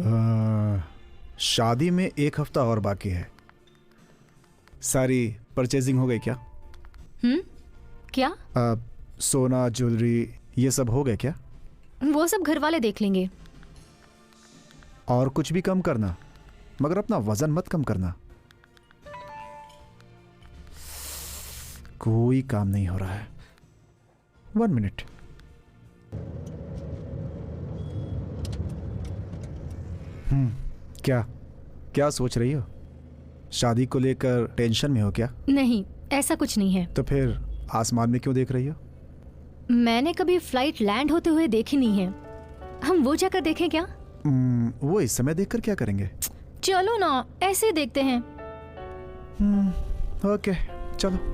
शादी में 1 हफ्ता और बाकी है। सारी परचेजिंग हो गई क्या? क्या? सोना, ज्वेलरी, ये सब हो गए क्या? वो सब घर वाले देख लेंगे। और कुछ भी कम करना, मगर अपना वजन मत कम करना। कोई काम नहीं हो रहा है। 1 मिनट। क्या क्या सोच रही हो? शादी को लेकर टेंशन में हो क्या? नहीं, ऐसा कुछ नहीं है। तो फिर आसमान में क्यों देख रही हो? मैंने कभी फ्लाइट लैंड होते हुए देखी नहीं है। हम वो जाकर देखें क्या? वो इस समय देखकर क्या करेंगे? चलो ना, ऐसे देखते हैं। ओके, चलो।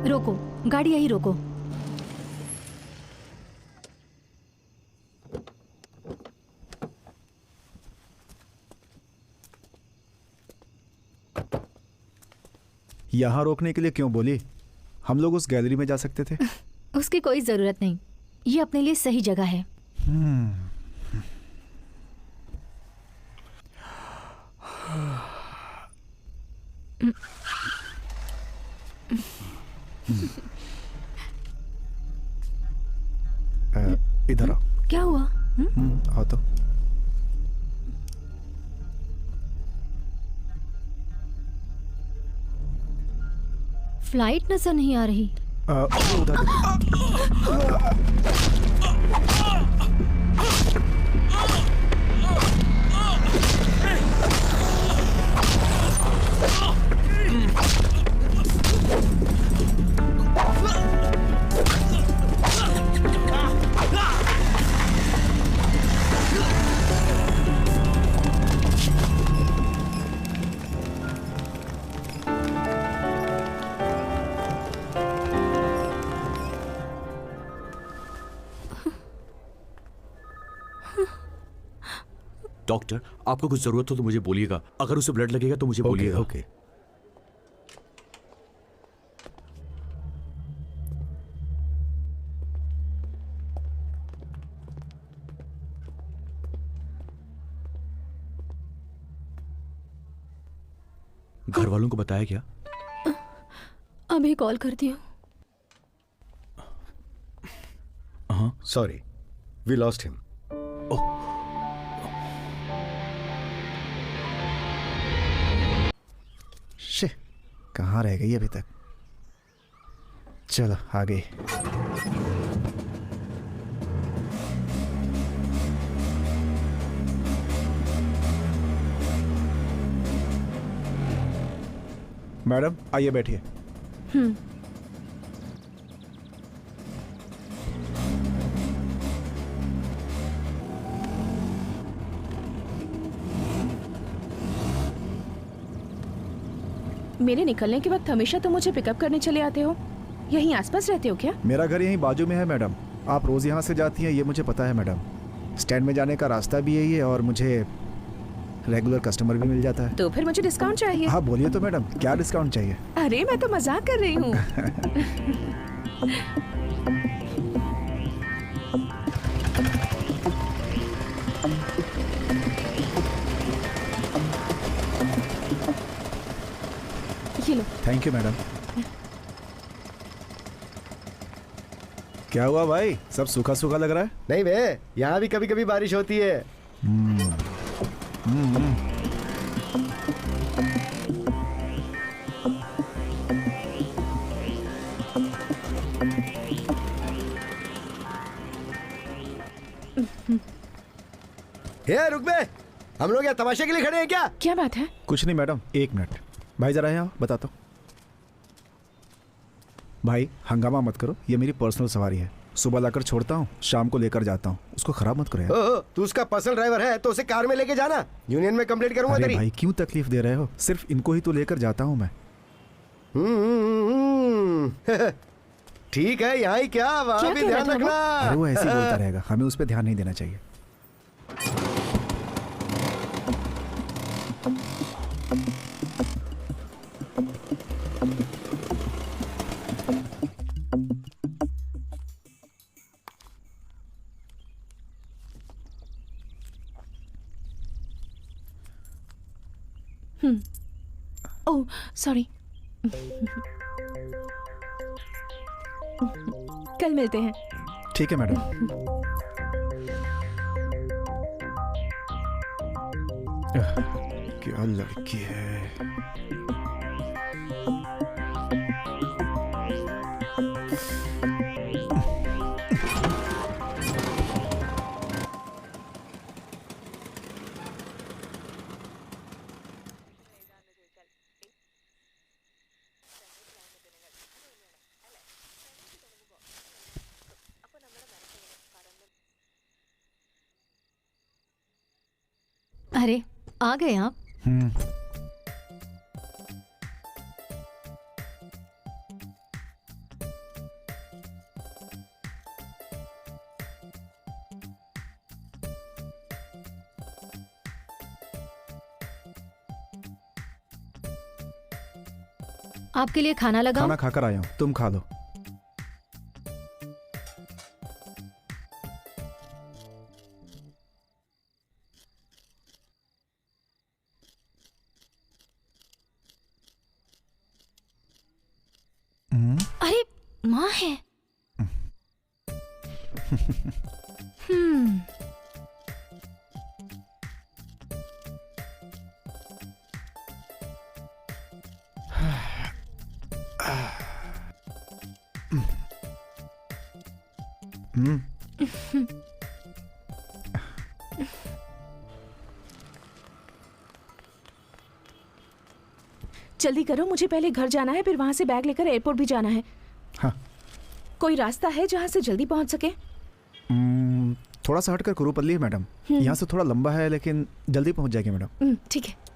रोको, गाड़ी यही रोको। यहाँ रोकने के लिए क्यों बोली? हम लोग उस गैलरी में जा सकते थे। उसकी कोई जरूरत नहीं, ये अपने लिए सही जगह है। इधर आओ। क्या हुआ? आओ तो। फ्लाइट नजर नहीं आ रही। उधर। डॉक्टर, आपको कुछ जरूरत हो तो मुझे बोलिएगा। अगर उसे ब्लड लगेगा तो मुझे बोलिएगा। ओके। घर वालों को बताया क्या? अभी कॉल करती हूँ। हाँ, सॉरी, वी लॉस्ट हिम। कहाँ रह गई अभी तक? चलो आगे। मैडम आइए, बैठिए। मेरे निकलने के वक्त हमेशा तो मुझे पिकअप करने चले आते हो। यहीं आसपास रहते हो क्या? मेरा घर यहीं बाजू में है मैडम। आप रोज यहाँ से जाती हैं, ये मुझे पता है मैडम। स्टैंड में जाने का रास्ता भी यही है और मुझे रेगुलर कस्टमर भी मिल जाता है। तो फिर मुझे डिस्काउंट चाहिए। हाँ बोलिए तो मैडम, क्या डिस्काउंट चाहिए? अरे मैं तो मजाक कर रही हूँ। ये लो। Thank you madam. क्या हुआ भाई, सब सूखा सूखा लग रहा है? नहीं बे, यहाँ भी कभी कभी बारिश होती है। हे रुक बे, हम लोग यहाँ तमाशे के लिए खड़े हैं क्या? क्या बात है? कुछ नहीं मैडम, 1 मिनट। भाई जरा यहाँ बताता हूँ। भाई हंगामा मत करो, ये मेरी पर्सनल सवारी है। सुबह लाकर छोड़ता हूँ, शाम को लेकर जाता हूँ। उसको खराब मत करो यार। तू उसका पर्सनल ड्राइवर है तो उसे कार में लेके जाना। यूनियन में कंप्लेंट करूंगा अरे तेरी। भाई क्यों तकलीफ दे रहे हो? सिर्फ इनको ही तो लेकर जाता हूँ मैं। ठीक है, यहाँ ही क्या, वहाँ भी ध्यान रखना। अरे वो ऐसे ही बोलता रहेगा, हमें उस पर ध्यान नहीं देना चाहिए। Oh sorry. कल मिलते हैं। ठीक है मैडम। क्या लड़की है। अरे आ गए आप। आपके लिए खाना लगाऊं? खाना खाकर आया हूँ, तुम खा लो। अरे माँ है। हम्म। जल्दी करो, मुझे पहले घर जाना है, फिर वहां से बैग लेकर एयरपोर्ट भी जाना है। हाँ। कोई रास्ता है जहां से जल्दी पहुंच सके? थोड़ा सा हटकर कुरुपल्ली है मैडम। यहाँ से थोड़ा लंबा है लेकिन जल्दी पहुंच जाएगी मैडम। ठीक है।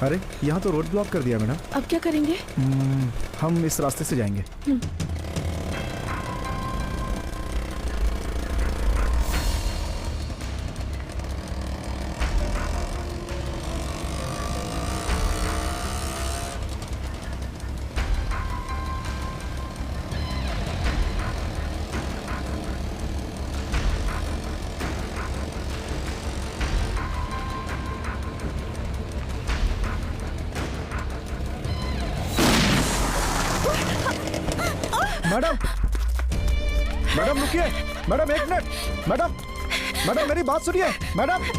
अरे यहाँ तो रोड ब्लॉक कर दिया मैडम। अब क्या करेंगे? हम इस रास्ते से जाएंगे। मैडम, मैडम रुकिए। मैडम एक मिनट। मैडम, मैडम मेरी बात सुनिए। मैडम,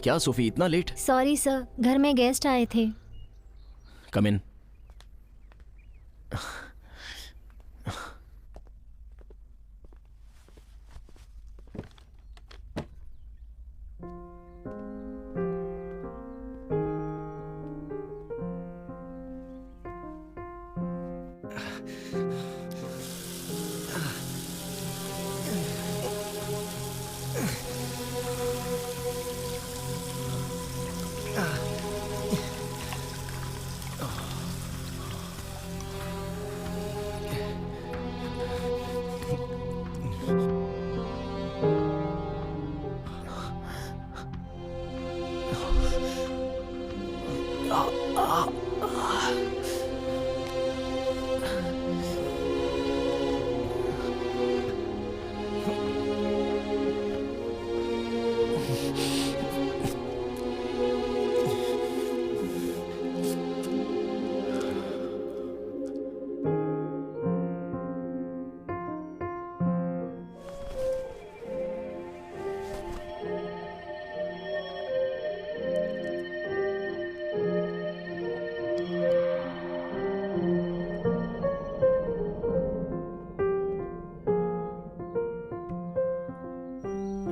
क्या सोफी, इतना लेट? सॉरी सर, घर में गेस्ट आए थे। कम इन।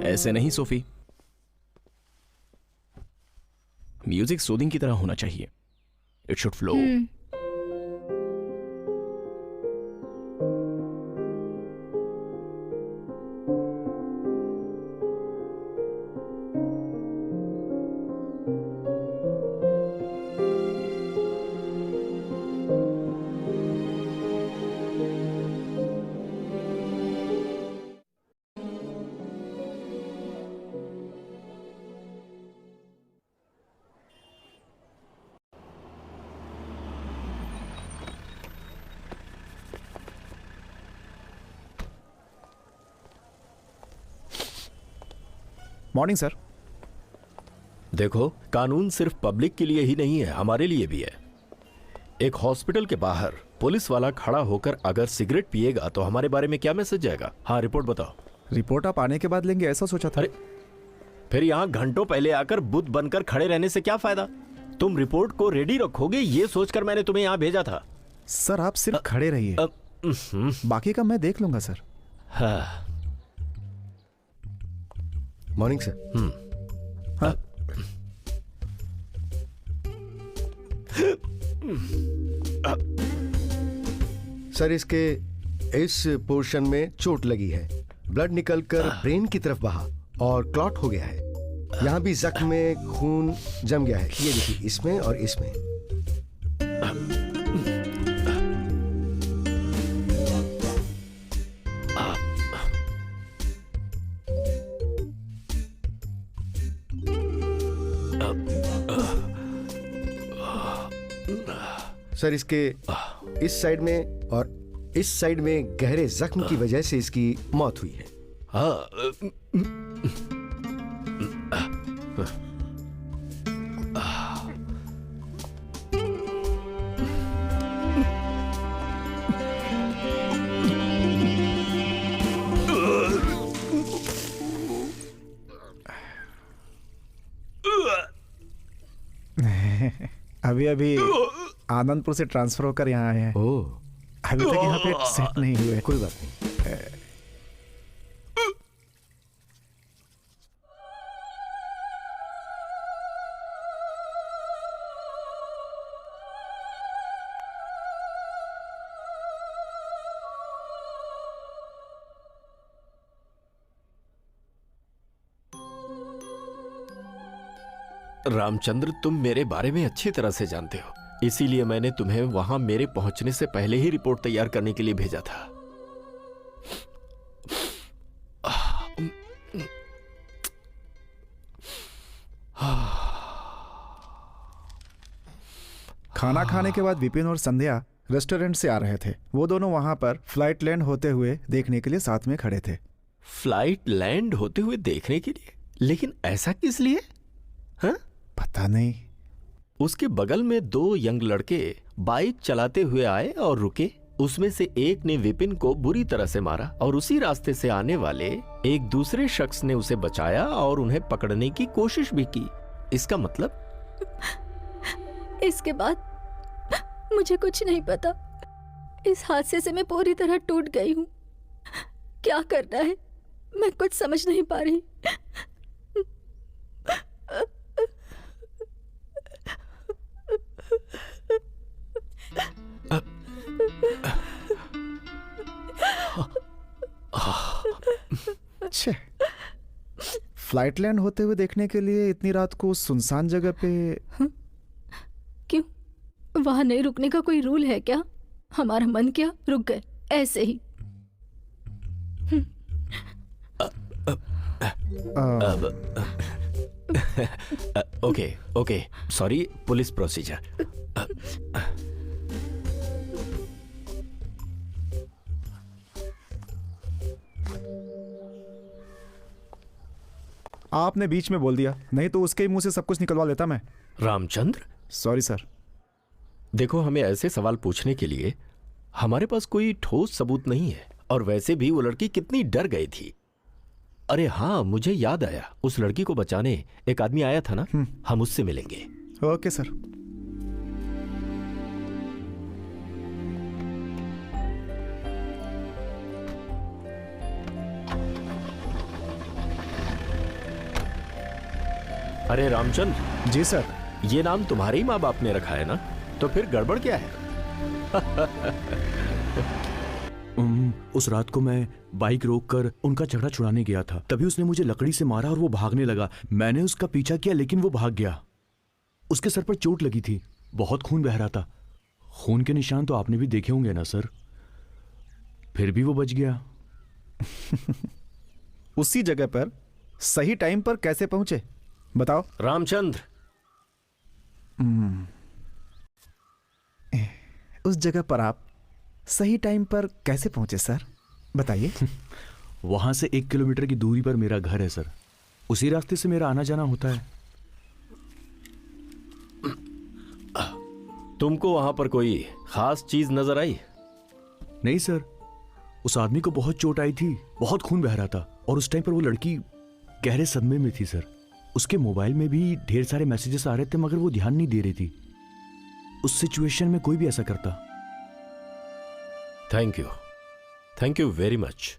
ऐसे नहीं सोफी, म्यूजिक सूदिंग की तरह होना चाहिए। It should flow. Morning sir. देखो, कानून सिर्फ पब्लिक के लिए ही नहीं है, हमारे लिए भी है। एक हॉस्पिटल के बाहर पुलिस वाला खड़ा होकर अगर सिगरेट पिएगा तो हमारे बारे में क्या मैसेज जाएगा? हाँ, रिपोर्ट बताओ। रिपोर्ट आप आने के बाद लेंगे ऐसा सोचा था। अरे फिर यहाँ घंटों पहले आकर बुत बनकर खड़े रहने से क्या फायदा? तुम रिपोर्ट को रेडी रखोगे ये सोचकर मैंने तुम्हें यहाँ भेजा था। सर आप सिर्फ खड़े रहिए, बाकी का मैं देख लूंगा सर। हाँ। Morning sir. हाँ। सर इसके इस पोर्शन में चोट लगी है, ब्लड निकलकर ब्रेन की तरफ बहा और क्लॉट हो गया है। यहाँ भी जख्म में खून जम गया है, ये देखिए, इसमें और इसमें। सर इसके इस साइड में और इस साइड में गहरे जख्म की वजह से इसकी मौत हुई है। हाँ। अभी अभी आनंदपुर से ट्रांसफर होकर यहाँ आए हैं। ओह, अभी तक यहाँ पे सेट नहीं हुए। कोई बात नहीं। रामचंद्र, तुम मेरे बारे में अच्छी तरह से जानते हो, इसीलिए मैंने तुम्हें वहां मेरे पहुंचने से पहले ही रिपोर्ट तैयार करने के लिए भेजा था। खाना खाने के बाद विपिन और संध्या रेस्टोरेंट से आ रहे थे। वो दोनों वहां पर फ्लाइट लैंड होते हुए देखने के लिए साथ में खड़े थे। फ्लाइट लैंड होते हुए देखने के लिए? लेकिन ऐसा किस लिए? हाँ? पता नहीं। उसके बगल में 2 यंग लड़के बाइक चलाते हुए आए और रुके। उसमें से एक ने विपिन को बुरी तरह से मारा और उसी रास्ते से आने वाले एक दूसरे शख्स ने उसे बचाया और उन्हें पकड़ने की कोशिश भी की। इसका मतलब? इसके बाद मुझे कुछ नहीं पता। इस हादसे से मैं पूरी तरह टूट गई हूँ। क्या करना है मैं कुछ समझ नहीं पा रही। छे, फ्लाइट लैंड होते हुए देखने के लिए इतनी रात को उस सुनसान जगह पे? क्यों? वहां नहीं रुकने का कोई रूल है क्या? हमारा मन किया रुक गए ऐसे ही। Okay, sorry, police procedure. आपने बीच में बोल दिया, नहीं तो उसके ही मुंह से सब कुछ निकलवा लेता मैं। Ramchandra, sorry sir. देखो, हमें ऐसे सवाल पूछने के लिए हमारे पास कोई ठोस सबूत नहीं है। और वैसे भी वो लड़की कितनी डर गई थी। अरे हाँ, मुझे याद आया, उस लड़की को बचाने एक आदमी आया था ना, हम उससे मिलेंगे। Okay sir. अरे रामचंद्र। जी सर। ये नाम तुम्हारे ही माँ बाप ने रखा है ना, तो फिर गड़बड़ क्या है? उस रात को मैं बाइक रोककर उनका झगड़ा छुड़ाने गया था। तभी उसने मुझे लकड़ी से मारा और वो भागने लगा। मैंने उसका पीछा किया लेकिन वो भाग गया। उसके सर पर चोट लगी थी, बहुत खून बह रहा था। खून के निशान तो आपने भी देखे होंगे ना सर। फिर भी वो बच गया। उसी जगह पर सही टाइम पर कैसे पहुंचे बताओ? रामचंद्र, उस जगह पर आप सही टाइम पर कैसे पहुंचे सर, बताइए। वहां से 1 किलोमीटर की दूरी पर मेरा घर है सर। उसी रास्ते से मेरा आना जाना होता है। तुमको वहां पर कोई खास चीज नजर आई? नहीं सर, उस आदमी को बहुत चोट आई थी, बहुत खून बह रहा था और उस टाइम पर वो लड़की गहरे सदमे में थी सर। उसके मोबाइल में भी ढेर सारे मैसेजेस आ रहे थे मगर वो ध्यान नहीं दे रही थी। उस सिचुएशन में कोई भी ऐसा करता। Thank you very much.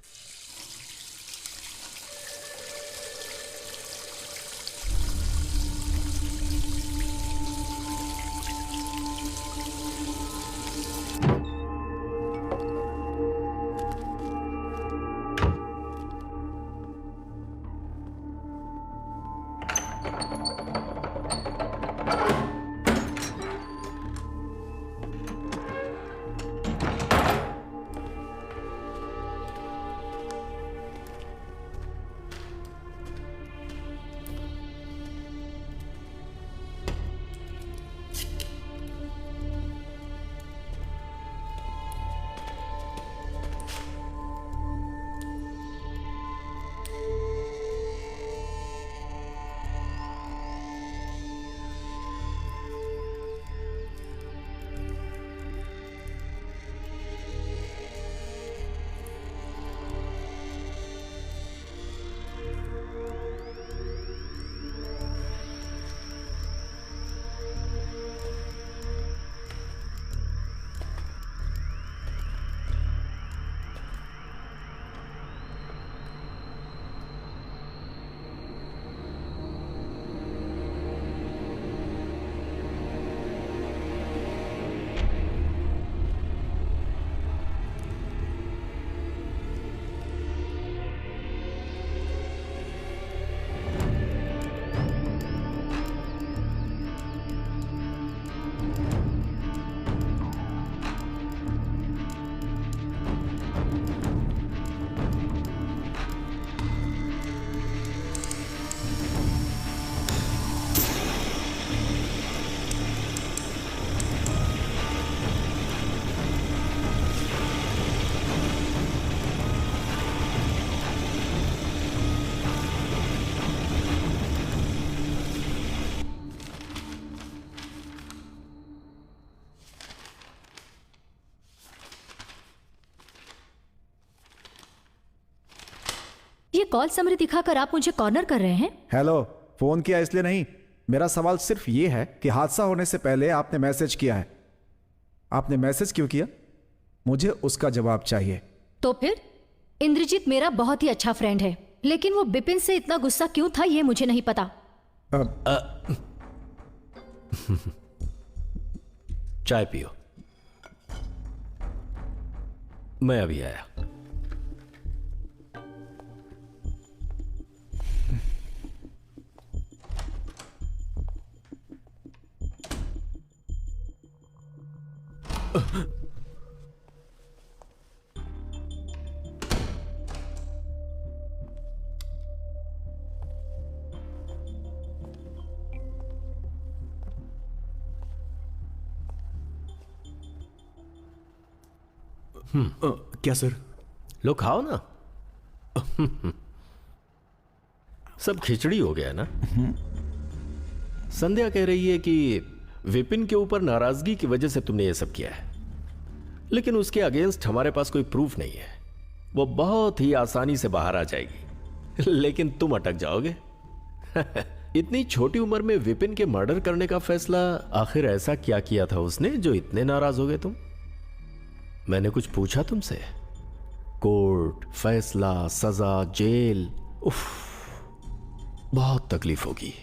ये कॉल समरी दिखाकर आप मुझे कॉर्नर कर रहे हैं? हेलो, फोन किया इसलिए नहीं। मेरा सवाल सिर्फ ये है कि हादसा होने से पहले आपने मैसेज किया है। आपने मैसेज क्यों किया? मुझे उसका जवाब चाहिए। तो फिर इंद्रजीत मेरा बहुत ही अच्छा फ्रेंड है, लेकिन वो बिपिन से इतना गुस्सा क्यों था ये मुझे नहीं पता। चाय पियो, मैं अभी आया। क्या सर? लो खाओ ना। सब खिचड़ी हो गया ना। संध्या कह रही है कि विपिन के ऊपर नाराजगी की वजह से तुमने ये सब किया है, लेकिन उसके अगेंस्ट हमारे पास कोई प्रूफ नहीं है। वो बहुत ही आसानी से बाहर आ जाएगी, लेकिन तुम अटक जाओगे। इतनी छोटी उम्र में विपिन के मर्डर करने का फैसला, आखिर ऐसा क्या किया था उसने जो इतने नाराज हो गए तुम? मैंने कुछ पूछा तुमसे? कोर्ट, फैसला, सजा, जेल, उफ, बहुत तकलीफ होगी।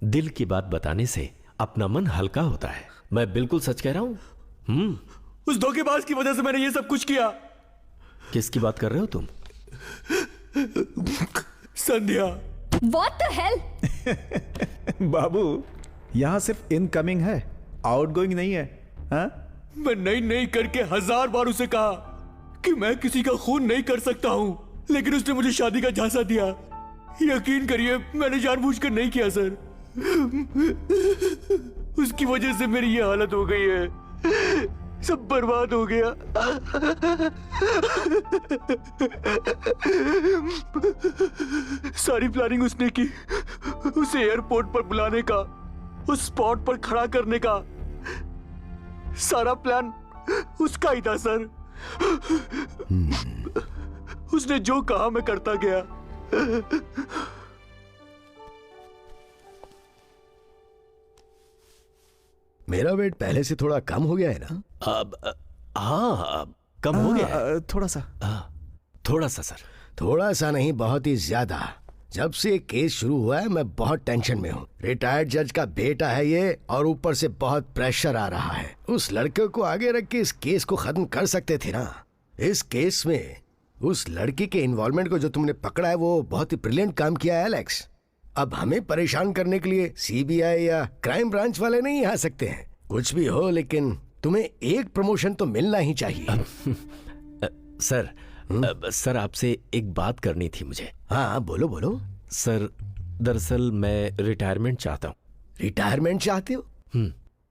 दिल की बात बताने से अपना मन हल्का होता है। मैं बिल्कुल सच कह रहा हूं। उस धोखेबाज की वजह से मैंने ये सब कुछ किया। किसकी बात कर रहे हो तुम? संध्या। What the hell? बाबू, यहां सिर्फ इनकमिंग है, आउटगोइंग नहीं है। हाँ? मैं नहीं करके 1000 बार उसे कहा कि मैं किसी का खून नहीं कर सकता हूं, लेकिन उसने मुझे शादी का झांसा दिया। यकीन करिए, मैंने जानबूझकर नहीं किया सर। उसकी वजह से मेरी ये हालत हो गई है, सब बर्बाद हो गया। सारी प्लानिंग उसने की, उसे एयरपोर्ट पर बुलाने का, उस स्पॉट पर खड़ा करने का, सारा प्लान उसका ही था सर। उसने जो कहा मैं करता गया। मेरा वेट पहले से थोड़ा कम हो गया है ना? हाँ, कम हो गया है। थोड़ा सा। थोड़ा सा सर। थोड़ा सा नहीं, बहुत ही ज्यादा। जब से ये केस शुरू हुआ है मैं बहुत टेंशन में हूँ। रिटायर्ड जज का बेटा है ये, और ऊपर से बहुत प्रेशर आ रहा है। उस लड़के को आगे रख के इस केस को खत्म कर सकते थे ना। इस केस में उस लड़की के इन्वॉल्वमेंट को जो तुमने पकड़ा है वो बहुत ही ब्रिलियंट काम किया है एलेक्स। अब हमें परेशान करने के लिए सीबीआई या क्राइम ब्रांच वाले नहीं आ सकते हैं। कुछ भी हो, लेकिन तुम्हें एक प्रमोशन तो मिलना ही चाहिए। सर आपसे एक बात करनी थी मुझे। हाँ बोलो बोलो। सर, दरअसल मैं रिटायरमेंट चाहता हूँ। रिटायरमेंट चाहते हो?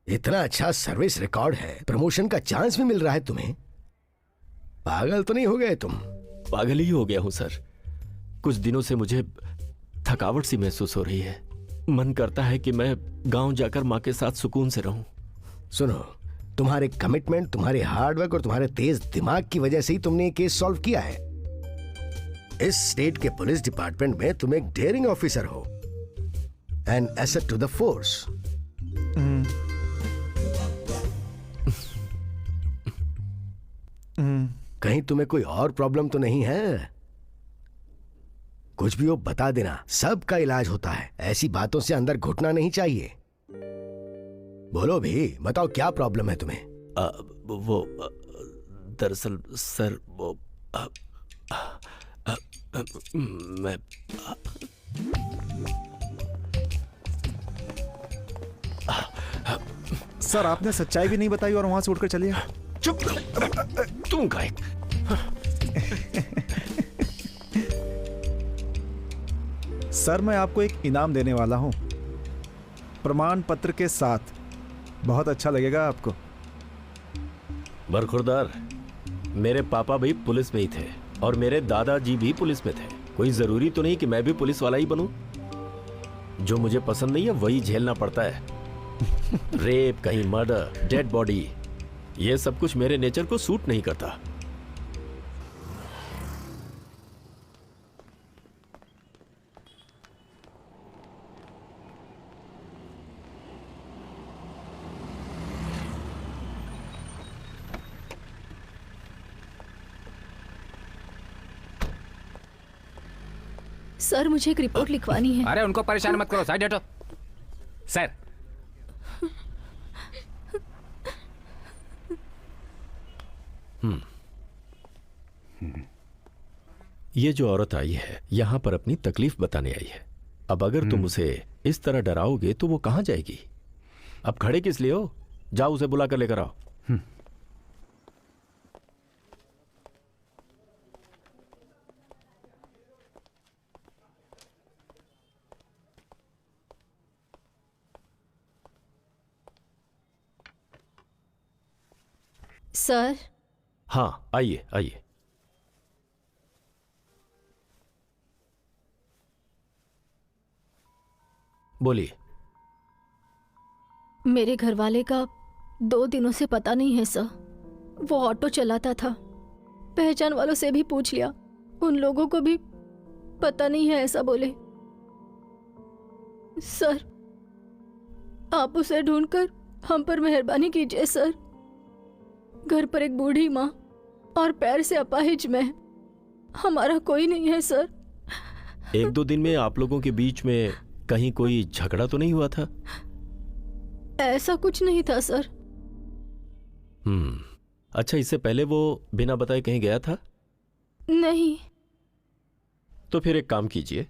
इतना अच्छा सर्विस रिकॉर्ड है, प्रमोशन का चांस भी मिल रहा है तुम्हें। पागल तो नहीं हो गए तुम? पागल ही हो गया हूँ सर। कुछ दिनों से मुझे थकावट सी महसूस हो रही है। मन करता है कि मैं गांव जाकर माँ के साथ सुकून से रहूं। सुनो, तुम्हारे कमिटमेंट, तुम्हारे हार्डवर्क और तुम्हारे तेज दिमाग की वजह से ही तुमने ये केस सॉल्व किया है। इस स्टेट के पुलिस डिपार्टमेंट में तुम एक डेयरिंग ऑफिसर हो, an asset to the force. कहीं तुम्हें कोई और प्रॉब्लम तो नहीं है? कुछ भी हो बता देना, सबका इलाज होता है। ऐसी बातों से अंदर घुटना नहीं चाहिए। बोलो भी, बताओ क्या प्रॉब्लम है तुम्हें? वो दरअसल सर वो मैं सर, आपने सच्चाई भी नहीं बताई और वहां से उठकर चलिए। चुप। तुम का सर, मैं आपको एक इनाम देने वाला हूं, प्रमाण पत्र के साथ। बहुत अच्छा लगेगा आपको। बरखुरदार, मेरे पापा भी पुलिस में ही थे और मेरे दादाजी भी पुलिस में थे। कोई जरूरी तो नहीं कि मैं भी पुलिस वाला ही बनूं। जो मुझे पसंद नहीं है वही झेलना पड़ता है। रेप, कहीं मर्डर, डेड बॉडी, ये सब कुछ मेरे नेचर को सूट नहीं करता। सर मुझे एक रिपोर्ट लिखवानी है। अरे उनको परेशान मत करो, साइड हटो। सर ये जो औरत आई है यहाँ पर अपनी तकलीफ बताने आई है। अब अगर तुम उसे इस तरह डराओगे तो वो कहाँ जाएगी? अब खड़े किस लिए हो? जाओ उसे बुला कर लेकर आओ। सर हाँ, आइए आइए। बोलिए। मेरे घर वाले का 2 दिनों से पता नहीं है सर। वो ऑटो चलाता था, पहचान वालों से भी पूछ लिया, उन लोगों को भी पता नहीं है ऐसा बोले। सर आप उसे ढूंढकर हम पर मेहरबानी कीजिए सर। घर पर एक बूढ़ी माँ और पैर से अपाहिज मैं, हमारा कोई नहीं है सर। 1-2 दिन में आप लोगों के बीच में कहीं कोई झगड़ा तो नहीं हुआ था? ऐसा कुछ नहीं था सर। अच्छा, इससे पहले वो बिना बताए कहीं गया था? नहीं। तो फिर एक काम कीजिए,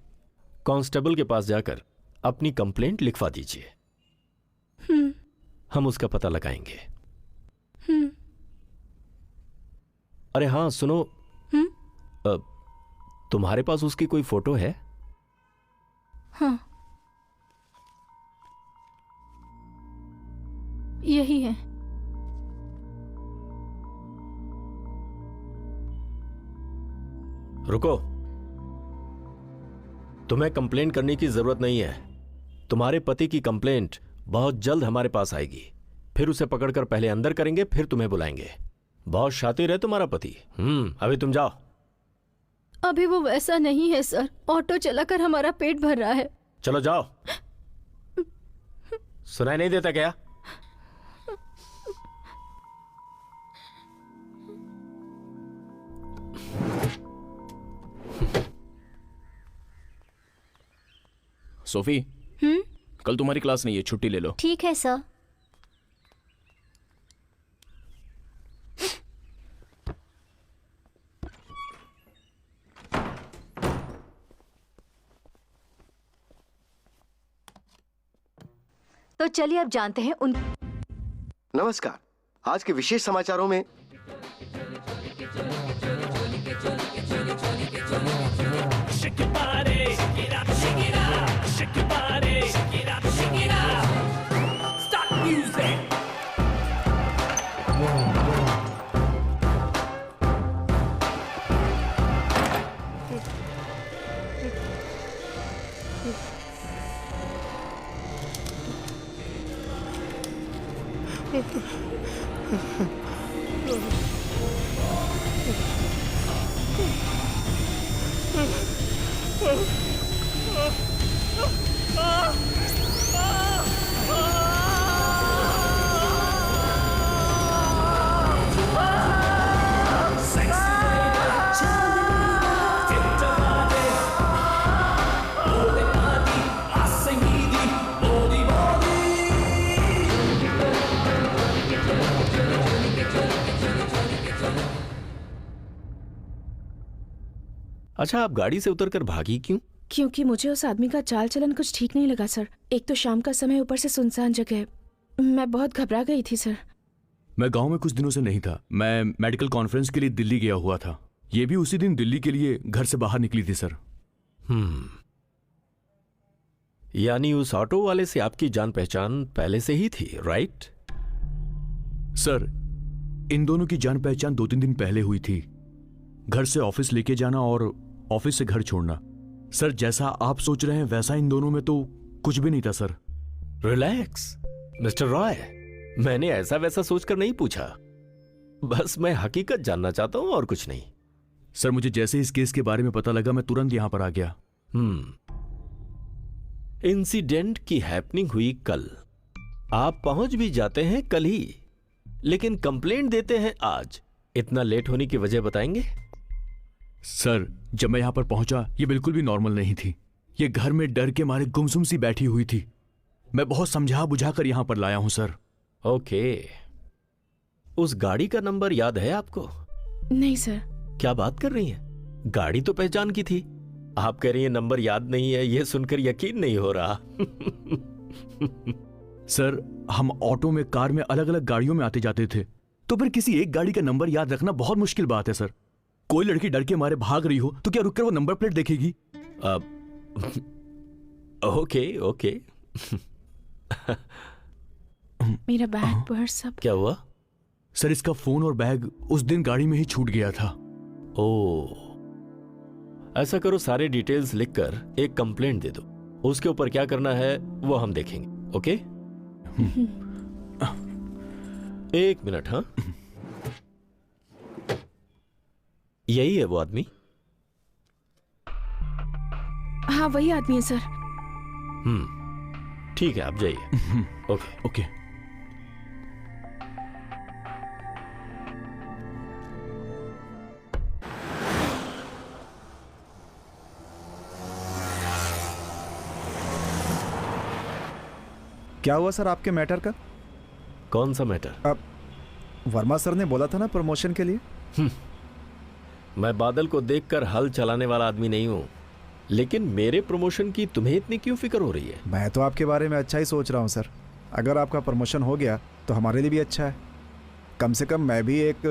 कांस्टेबल के पास जाकर अपनी कंप्लेंट लिखवा दीजिए। हम उसका पता लगाएंगे। अरे हाँ सुनो, तुम्हारे पास उसकी कोई फोटो है? हाँ यही है। रुको, तुम्हें कंप्लेंट करने की जरूरत नहीं है। तुम्हारे पति की कंप्लेंट बहुत जल्द हमारे पास आएगी। फिर उसे पकड़कर पहले अंदर करेंगे, फिर तुम्हें बुलाएंगे। बहुत शातिर है तुम्हारा पति। अभी तुम जाओ। अभी वो वैसा नहीं है सर, ऑटो चलाकर हमारा पेट भर रहा है। चलो जाओ। सुनाई नहीं देता क्या? सोफी, कल तुम्हारी क्लास नहीं है, छुट्टी ले लो। ठीक है सर। तो चलिए अब जानते हैं उन। नमस्कार। आज के विशेष समाचारों में अच्छा, आप गाड़ी से उतरकर भागी क्यों? क्योंकि मुझे उस आदमी का चाल चलन कुछ ठीक नहीं लगा सर। एक तो शाम का समय, ऊपर से सुनसान जगह। मैं बहुत घबरा गई थी सर। मैं गांव में कुछ दिनों से नहीं था। मैं मेडिकल कॉन्फ्रेंस के लिए दिल्ली गया हुआ था। ये भी उसी दिन दिल्ली के लिए घर से बाहर निकली थी सर। यानी उस ऑटो वाले से आपकी जान पहचान पहले से ही थी, राइट? सर, इन दोनों की जान पहचान 2-3 दिन पहले हुई थी। घर से ऑफिस लेके जाना और ऑफिस से घर छोड़ना। सर, जैसा आप सोच रहे हैं वैसा इन दोनों में तो कुछ भी नहीं था सर। रिलैक्स मिस्टर रॉय, मैंने ऐसा वैसा सोचकर नहीं पूछा। बस मैं हकीकत जानना चाहता हूं और कुछ नहीं। सर, मुझे जैसे इस केस के बारे में पता लगा मैं तुरंत यहां पर आ गया। इंसिडेंट की हैपनिंग हुई कल। आप पहुंच भी जाते हैं कल ही, लेकिन कंप्लेंट देते हैं आज। इतना लेट होने की वजह बताएंगे? सर, जब मैं यहां पर पहुंचा ये बिल्कुल भी नॉर्मल नहीं थी। ये घर में डर के मारे गुमसुम सी बैठी हुई थी। मैं बहुत समझा बुझा कर यहां पर लाया हूं सर। ओके, उस गाड़ी का नंबर याद है आपको? नहीं सर। क्या बात कर रही हैं? गाड़ी तो पहचान की थी। आप कह रही हैं नंबर याद नहीं है, यह सुनकर यकीन नहीं हो रहा। सर, हम ऑटो में, कार में, अलग अलग गाड़ियों में आते जाते थे, तो फिर किसी एक गाड़ी का नंबर याद रखना बहुत मुश्किल बात है सर। कोई लड़की डर के मारे भाग रही हो तो क्या रुककर वो नंबर प्लेट देखेगी? Okay okay. मेरा बैग पर्स सब। क्या हुआ? सर, इसका फोन और बैग उस दिन गाड़ी में ही छूट गया था। ओ, ऐसा करो, सारे डिटेल्स लिखकर एक कंप्लेंट दे दो। उसके ऊपर क्या करना है वो हम देखेंगे। ओके? एक मिनट। हाँ, यही है वो आदमी? हाँ वही आदमी है सर। ठीक है, आप जाइए। Okay okay. क्या हुआ सर आपके मैटर का? कौन सा मैटर? अब वर्मा सर ने बोला था ना प्रमोशन के लिए। मैं बादल को देखकर हल चलाने वाला आदमी नहीं हूं, लेकिन मेरे प्रमोशन की तुम्हें इतनी क्यों फिक्र हो रही है? मैं तो आपके बारे में अच्छा ही सोच रहा हूँ सर। अगर आपका प्रमोशन हो गया तो हमारे लिए भी अच्छा है। कम से कम मैं भी एक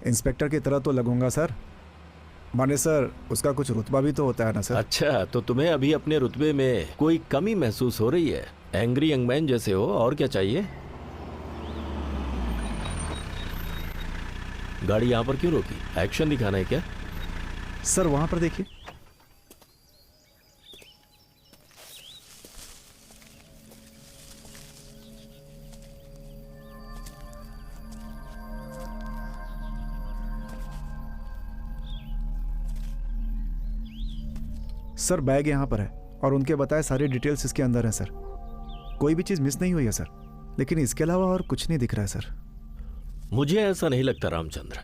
इंस्पेक्टर की तरह तो लगूंगा सर। माने सर, उसका कुछ रुतबा भी तो होता है ना सर। अच्छा, तो तुम्हें अभी अपने रुतबे में कोई कमी महसूस हो रही है? एंग्री यंग मैन जैसे हो, और क्या चाहिए? गाड़ी यहां पर क्यों रोकी? एक्शन दिखाना है क्या? सर वहां पर देखिए। सर बैग यहाँ पर है और उनके बताए सारी डिटेल्स इसके अंदर है सर। कोई भी चीज़ मिस नहीं हुई है सर, लेकिन इसके अलावा और कुछ नहीं दिख रहा है सर। मुझे ऐसा नहीं लगता रामचंद्र।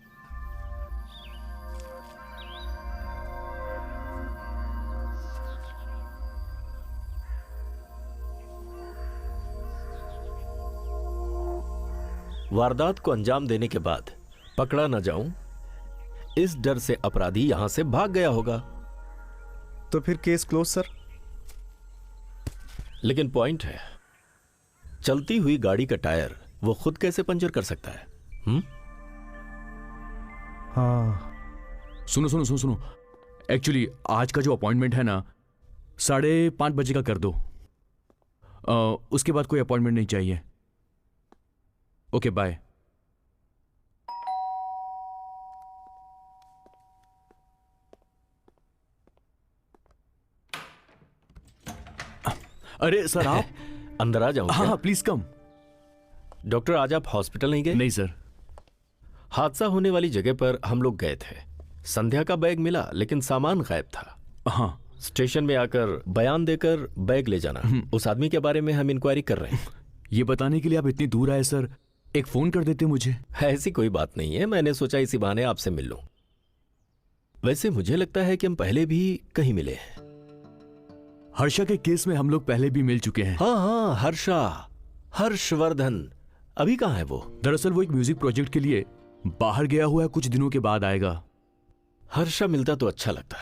वारदात को अंजाम देने के बाद पकड़ा न जाऊं, इस डर से अपराधी यहां से भाग गया होगा। तो फिर केस क्लोज सर। लेकिन पॉइंट है, चलती हुई गाड़ी का टायर वो खुद कैसे पंचर कर सकता है? हाँ सुनो सुनो सुनो सुनो, एक्चुअली आज का जो अपॉइंटमेंट है ना 5:30 बजे का कर दो। उसके बाद कोई अपॉइंटमेंट नहीं चाहिए। Okay bye. अरे सर आप अंदर आ जाऊं क्या? हाँ प्लीज कम। डॉक्टर, आज आप हॉस्पिटल नहीं गए? नहीं सर। हादसा होने वाली जगह पर हम लोग गए थे। संध्या का बैग मिला, लेकिन सामान गायब था। हाँ स्टेशन में आकर बयान देकर बैग ले जाना। उस आदमी के बारे में हम इंक्वायरी कर रहे हैं। ये बताने के लिए आप इतनी दूर आए सर, एक फोन कर देते मुझे। ऐसी कोई बात नहीं है, मैंने सोचा इसी बहाने आपसे मिल लूं। वैसे मुझे लगता है कि हम पहले भी कहीं मिले हैं। हर्षा के केस में हम लोग पहले भी मिल चुके हैं। हाँ हाँ, हर्षा, हर्षवर्धन। अभी कहाँ है वो? दरअसल वो एक म्यूजिक प्रोजेक्ट के लिए बाहर गया हुआ है, कुछ दिनों के बाद आएगा। हर्षा मिलता तो अच्छा लगता।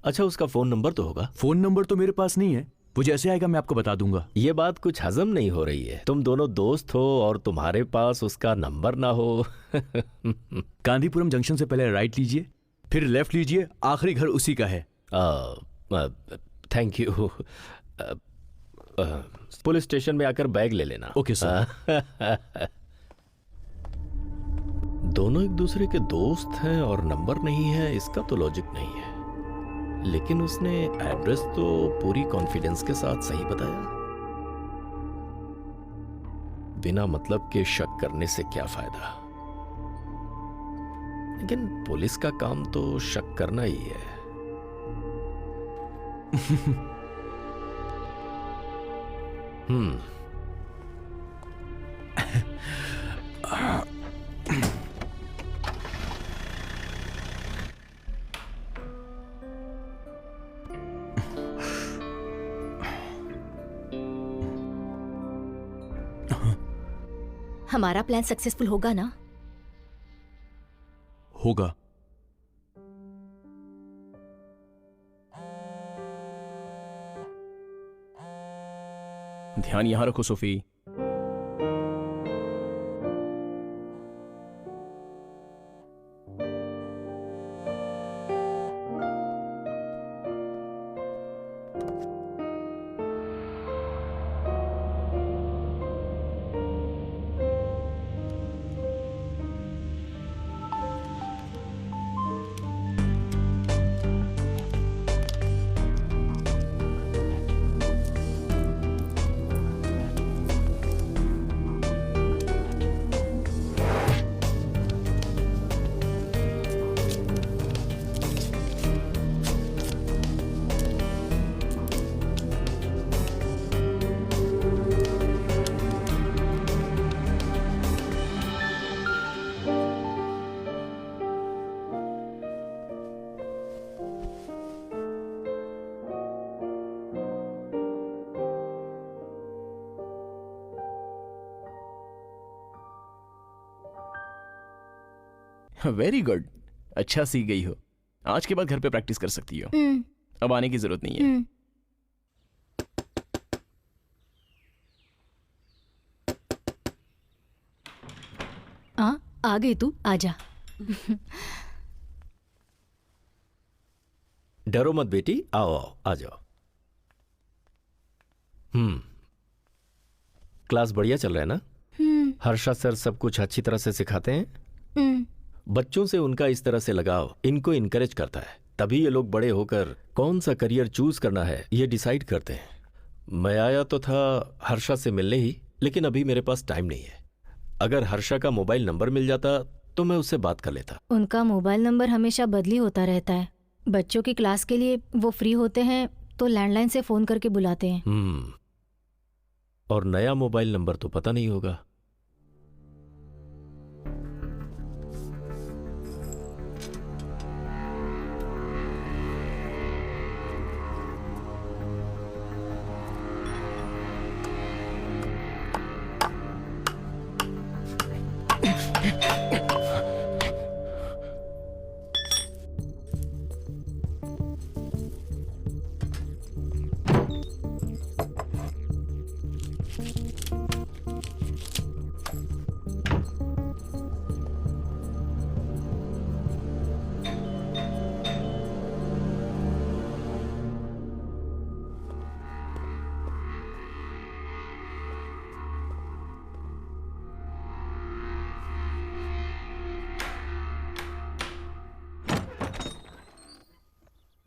अच्छा, उसका फोन नंबर तो होगा? फोन नंबर तो मेरे पास नहीं है, वो जैसे आएगा मैं आपको बता दूंगा। ये बात कुछ हजम नहीं हो रही है। तुम दोनों दोस्त हो और तुम्हारे पास उसका नंबर ना हो। गांधीपुरम जंक्शन से पहले राइट लीजिए, फिर लेफ्ट लीजिए, आखिरी घर उसी का है। Thank you. पुलिस स्टेशन में आकर बैग ले लेना। Okay sir. दोनों एक दूसरे के दोस्त हैं और नंबर नहीं है, इसका तो लॉजिक नहीं है। लेकिन उसने एड्रेस तो पूरी कॉन्फिडेंस के साथ सही बताया। बिना मतलब के शक करने से क्या फायदा? लेकिन पुलिस का काम तो शक करना ही है। हमारा प्लान सक्सेसफुल होगा ना? होगा। ध्यान यहां रखो सोफी। वेरी गुड, अच्छा सीख गई हो। आज के बाद घर पे प्रैक्टिस कर सकती हो। अब आने की जरूरत नहीं है। आ गई तू, आजा। डरो मत बेटी, आओ आओ आ जाओ। क्लास बढ़िया चल रहा है ना? हर्षा सर सब कुछ अच्छी तरह से सिखाते हैं। बच्चों से उनका इस तरह से लगाव इनको इनकरेज करता है, तभी ये लोग बड़े होकर कौन सा करियर चूज करना है ये डिसाइड करते हैं। मैं आया तो था हर्षा से मिलने ही, लेकिन अभी मेरे पास टाइम नहीं है। अगर हर्षा का मोबाइल नंबर मिल जाता तो मैं उससे बात कर लेता। उनका मोबाइल नंबर हमेशा बदली होता रहता है। बच्चों की क्लास के लिए वो फ्री होते हैं तो लैंडलाइन से फोन करके बुलाते हैं। और नया मोबाइल नंबर तो पता नहीं होगा।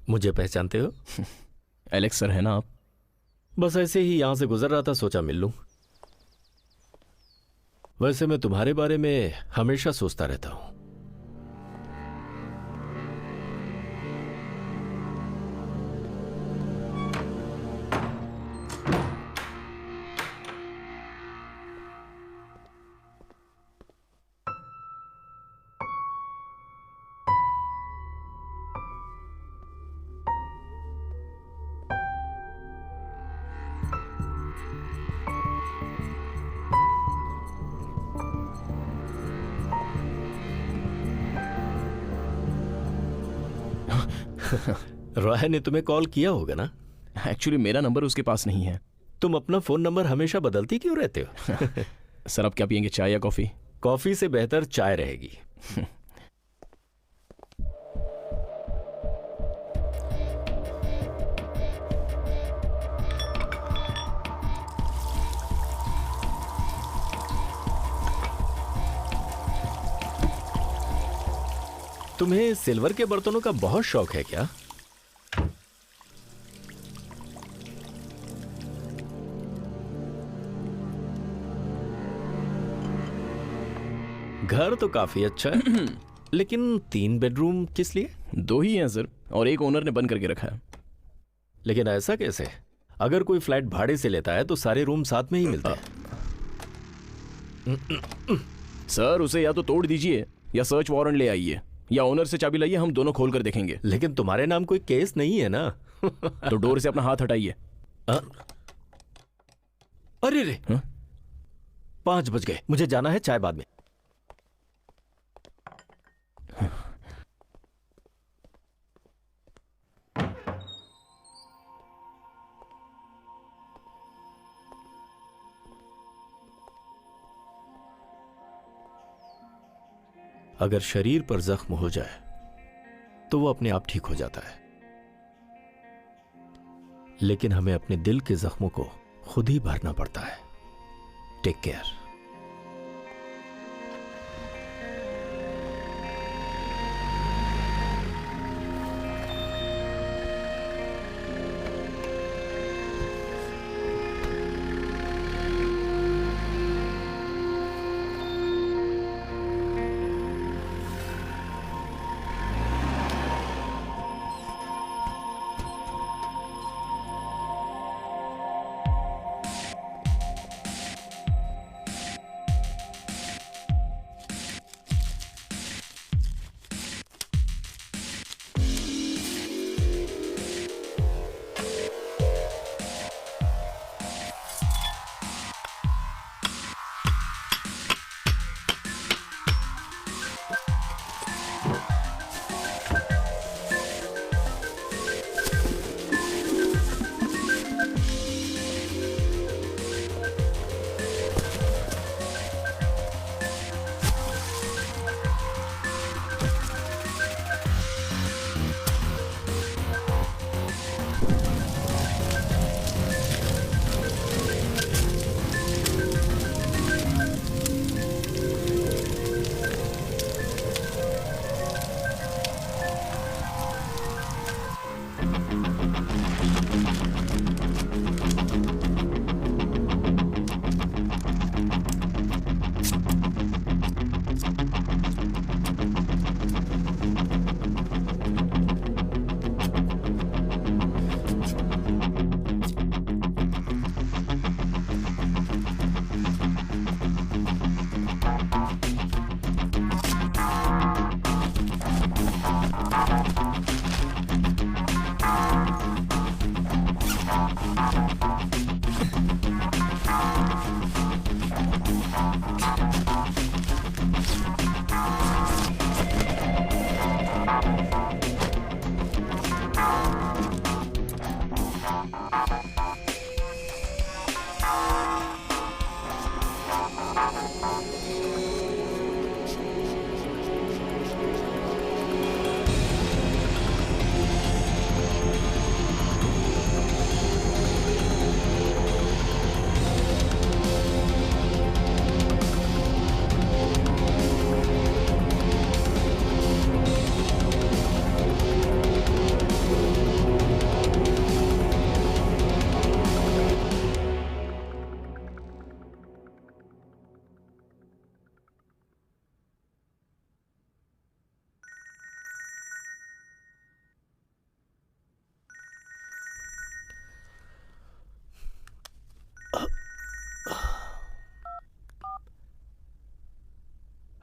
मुझे पहचानते हो? एलेक्स सर है ना आप? बस ऐसे ही यहां से गुजर रहा था, सोचा मिल लूं। वैसे मैं तुम्हारे बारे में हमेशा सोचता रहता हूं। रॉय ने तुम्हें कॉल किया होगा ना? एक्चुअली मेरा नंबर उसके पास नहीं है। तुम अपना फोन नंबर हमेशा बदलती क्यों रहते हो? सर अब क्या पियेंगे, चाय या कॉफी? कॉफी से बेहतर चाय रहेगी। तुम्हें सिल्वर के बर्तनों का बहुत शौक है क्या? घर तो काफी अच्छा है, लेकिन 3 बेडरूम किस लिए? 2 ही हैं सर, और एक ओनर ने बंद करके रखा है। लेकिन ऐसा कैसे? अगर कोई फ्लैट भाड़े से लेता है तो सारे रूम साथ में ही मिलते हैं। सर उसे या तो तोड़ दीजिए या सर्च वारंट ले आइए, या ओनर से चाबी लाइए, हम दोनों खोल कर देखेंगे। लेकिन तुम्हारे नाम कोई केस नहीं है ना? तो डोर से अपना हाथ हटाइए। अरे रे, 5 बज गए, मुझे जाना है, चाय बाद में। अगर शरीर पर जख्म हो जाए तो वो अपने आप ठीक हो जाता है, लेकिन हमें अपने दिल के जख्मों को खुद ही भरना पड़ता है। Take care.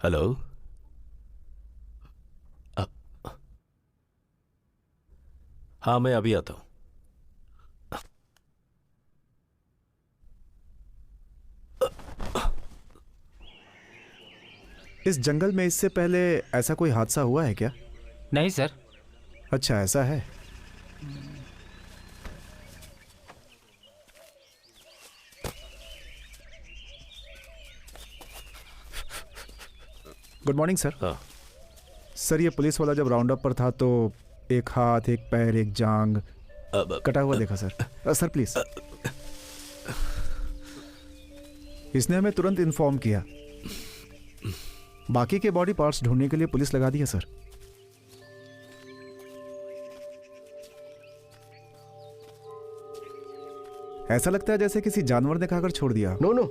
हेलो, हाँ मैं अभी आता हूं। इस जंगल में इससे पहले ऐसा कोई हादसा हुआ है क्या? नहीं सर। अच्छा, ऐसा है। Good morning sir. हाँ। सर, ये पुलिस वाला जब राउंड अप पर था तो एक हाथ, एक पैर, एक जांग कटा हुआ देखा सर। Sir please. इसने हमें तुरंत इन्फॉर्म किया। बाकी के बॉडी पार्ट्स ढूंढने के लिए पुलिस लगा दी है सर। ऐसा लगता है जैसे किसी जानवर ने खाकर छोड़ दिया। नो नो,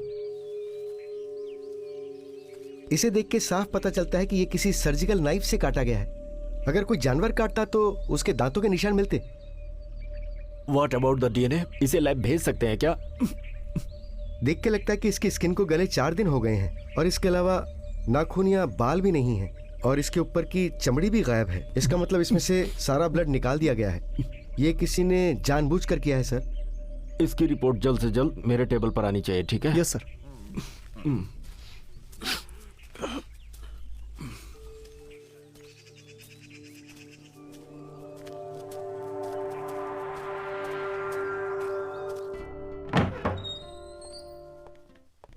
इसे देख के साफ पता चलता है कि ये किसी सर्जिकल नाइफ से काटा गया है। अगर कोई जानवर काटता तो उसके दांतों के निशान मिलते। What about the DNA? इसे लैब भेज सकते हैं क्या? देख के लगता है कि इसकी स्किन को गले 4 दिन हो गए हैं और इसके अलावा नाखून या बाल भी नहीं है और इसके ऊपर की चमड़ी भी गायब है। इसका मतलब इसमें से सारा ब्लड निकाल दिया गया है। ये किसी ने जानबूझकर किया है सर। इसकी रिपोर्ट जल्द से जल्द मेरे टेबल पर आनी चाहिए, ठीक है? Yes sir.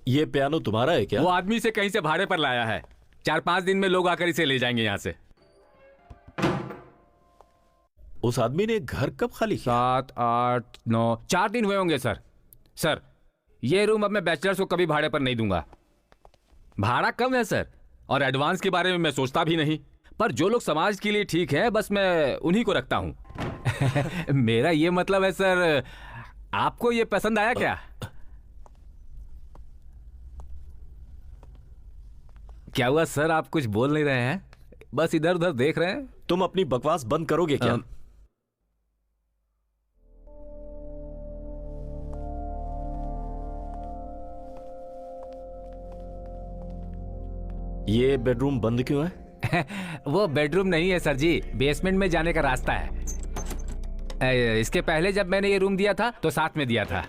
ये पियानो तुम्हारा है क्या? वो आदमी से कहीं से भाड़े पर लाया है। 4-5 दिन में लोग आकर इसे ले जाएंगे यहाँ से। उस आदमी ने घर कब खाली किया? 7, 8, 9, 4 दिन हुए होंगे सर। सर, ये रूम अब मैं बैचलर्स को कभी भाड़े पर नहीं दूंगा। भाड़ा कम है सर, और एडवांस के बारे में मैं सोचता भी नहीं। पर जो लोग समाज के लिए ठीक है, बस मैं उन्हीं को रखता हूं। मेरा ये मतलब है सर, आपको ये पसंद आया क्या? क्या हुआ सर, आप कुछ बोल नहीं रहे हैं, बस इधर उधर देख रहे हैं? तुम अपनी बकवास बंद करोगे क्या? ये बेडरूम बंद क्यों है? वो बेडरूम नहीं है सर जी, बेसमेंट में जाने का रास्ता है। इसके पहले जब मैंने ये रूम दिया था तो साथ में दिया था।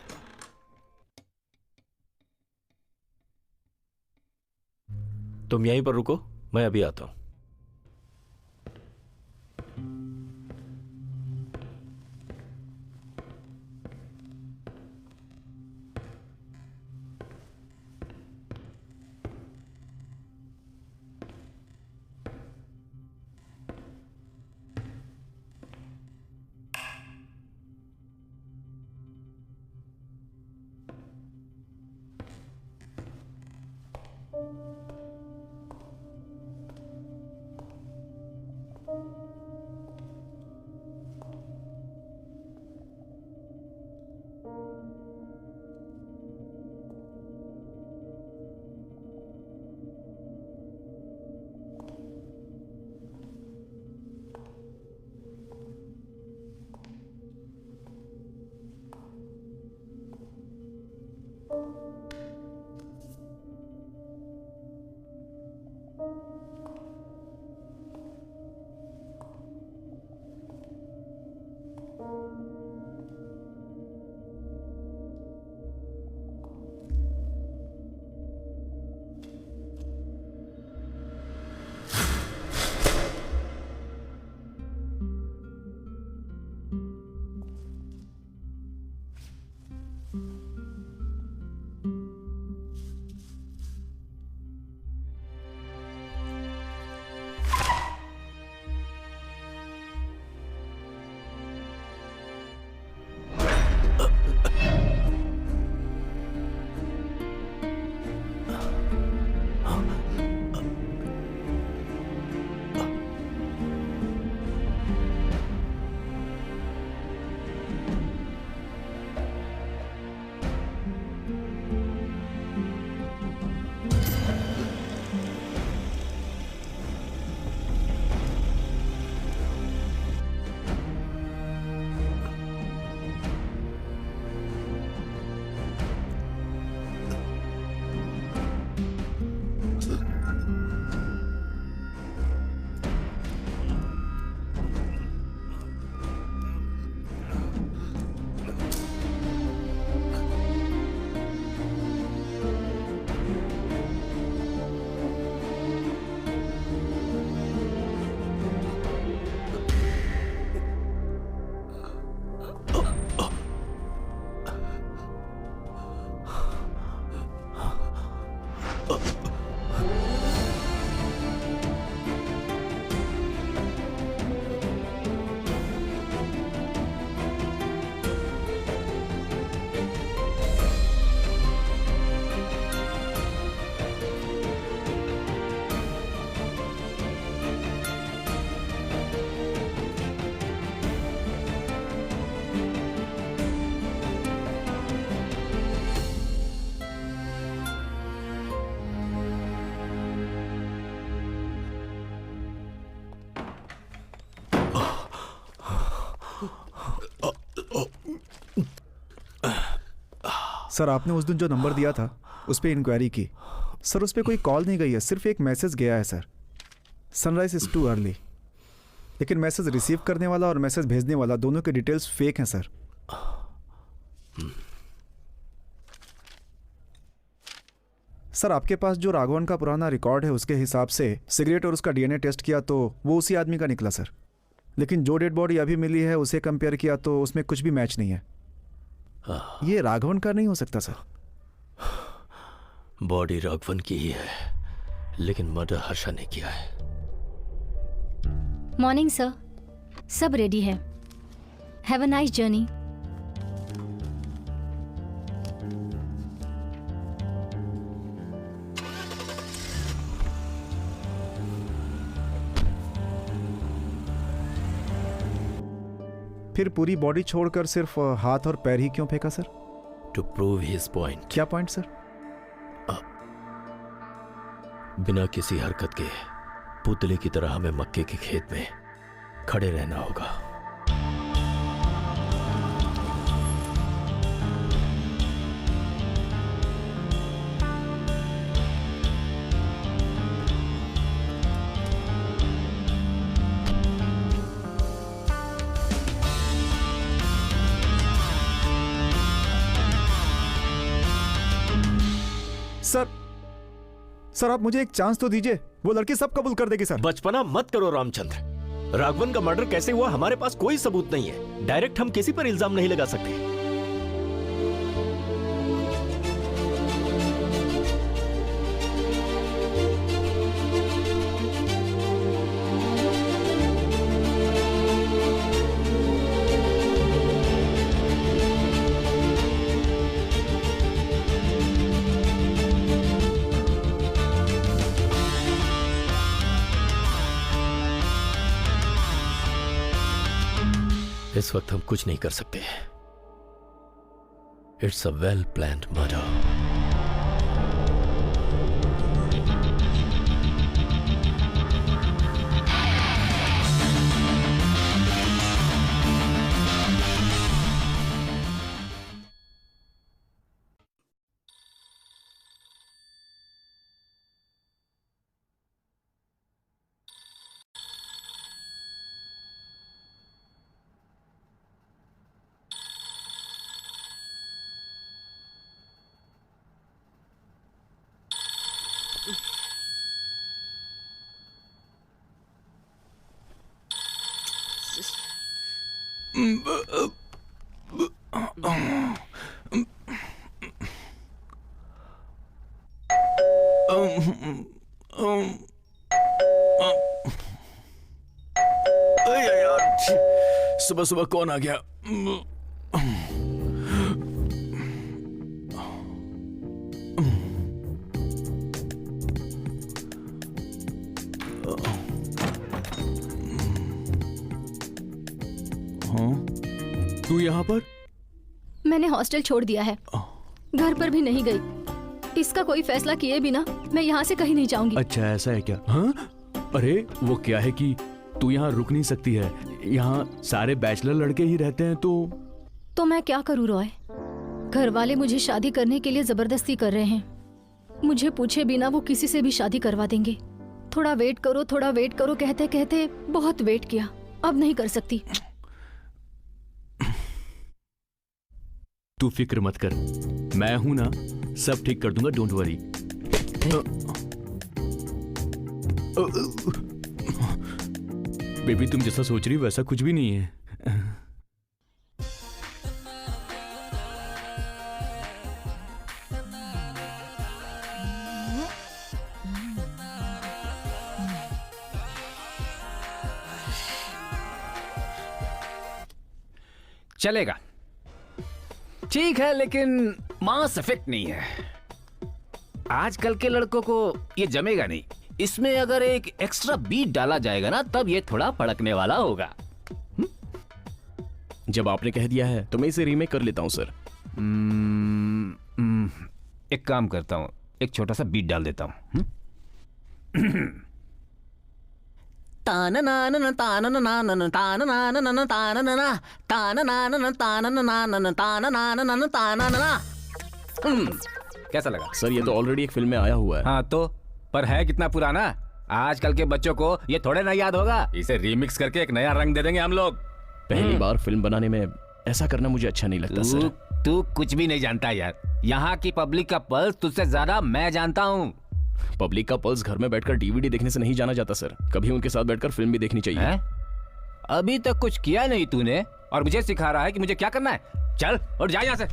तुम यहीं पर रुको, मैं अभी आता हूं। सर, आपने उस दिन जो नंबर दिया था उस पर इंक्वायरी की। सर, उस पर कोई कॉल नहीं गई है, सिर्फ एक मैसेज गया है sir, sunrise is too early. लेकिन मैसेज रिसीव करने वाला और मैसेज भेजने वाला दोनों के डिटेल्स फेक हैं सर। सर आपके पास जो राघवन का पुराना रिकॉर्ड है उसके हिसाब से सिगरेट और उसका डीएनए टेस्ट किया तो वो उसी आदमी का निकला सर। लेकिन जो डेड बॉडी अभी मिली है उसे कंपेयर किया तो उसमें कुछ भी मैच नहीं है। ये राघवन का नहीं हो सकता सर। बॉडी राघवन की ही है, लेकिन मर्डर हर्षा ने किया है। मॉर्निंग सर, सब रेडी है। Have a nice journey. फिर पूरी बॉडी छोड़कर सिर्फ हाथ और पैर ही क्यों फेंका sir? To prove his point. क्या पॉइंट सर? बिना किसी हरकत के पुतले की तरह हमें मक्के के खेत में खड़े रहना होगा। सर आप मुझे एक चांस तो दीजिए, वो लड़की सब कबूल कर देगी सर। बचपना मत करो रामचंद्र। राघवन का मर्डर कैसे हुआ हमारे पास कोई सबूत नहीं है। डायरेक्ट हम किसी पर इल्जाम नहीं लगा सकते। इस वक्त हम कुछ नहीं कर सकते। It's a well planned murder. सुबह सुबह कौन आ गया? तू यहाँ पर? मैंने हॉस्टल छोड़ दिया है, घर पर भी नहीं गई। इसका कोई फैसला किए बिना मैं यहाँ से कहीं नहीं जाऊंगी। अच्छा ऐसा है क्या? हाँ? अरे वो क्या है कि तू यहाँ रुक नहीं सकती है। यहाँ सारे बैचलर लड़के ही रहते हैं तो मैं क्या करूँ रॉय? घर वाले मुझे शादी करने के लिए जबरदस्ती कर रहे हैं। मुझे पूछे बिना वो किसी से भी शादी करवा देंगे। थोड़ा वेट करो, थोड़ा वेट करो कहते कहते बहुत वेट किया, अब नहीं कर सकती। तू फिक्र मत कर, मैं हूं ना, सब ठीक कर दूंगा। Don't worry. बेबी तुम जैसा सोच रही हो वैसा कुछ भी नहीं है। चलेगा, ठीक है, लेकिन मास इफेक्ट नहीं है। आजकल के लड़कों को ये जमेगा नहीं। इसमें अगर एक एक्स्ट्रा बीट डाला जाएगा ना, तब ये थोड़ा फड़कने वाला होगा। जब आपने कह दिया है तो मैं इसे रीमेक कर लेता हूं सर। एक काम करता हूं, एक छोटा सा बीट डाल देता हूं। कैसा लगा सर? ये तो ऑलरेडी एक फिल्म में आया हुआ है। हाँ तो, पर है कितना पुराना। आजकल के बच्चों को ये थोड़े ना याद होगा। इसे रीमिक्स करके एक नया रंग दे देंगे हम लोग। पहली बार फिल्म बनाने में ऐसा करना मुझे अच्छा नहीं लगता सर। तू कुछ भी नहीं जानता यार। यहाँ की पब्लिक का पल्स तुझसे ज्यादा मैं जानता हूँ। पब्लिक का पल्स घर में बैठकर डीवीडी देखने से नहीं जाना जाता सर, कभी उनके साथ बैठकर फिल्म भी देखनी चाहिए। हैं? अभी तक कुछ किया नहीं तूने और मुझे सिखा रहा है कि मुझे क्या करना है। चल और जा यहाँ से।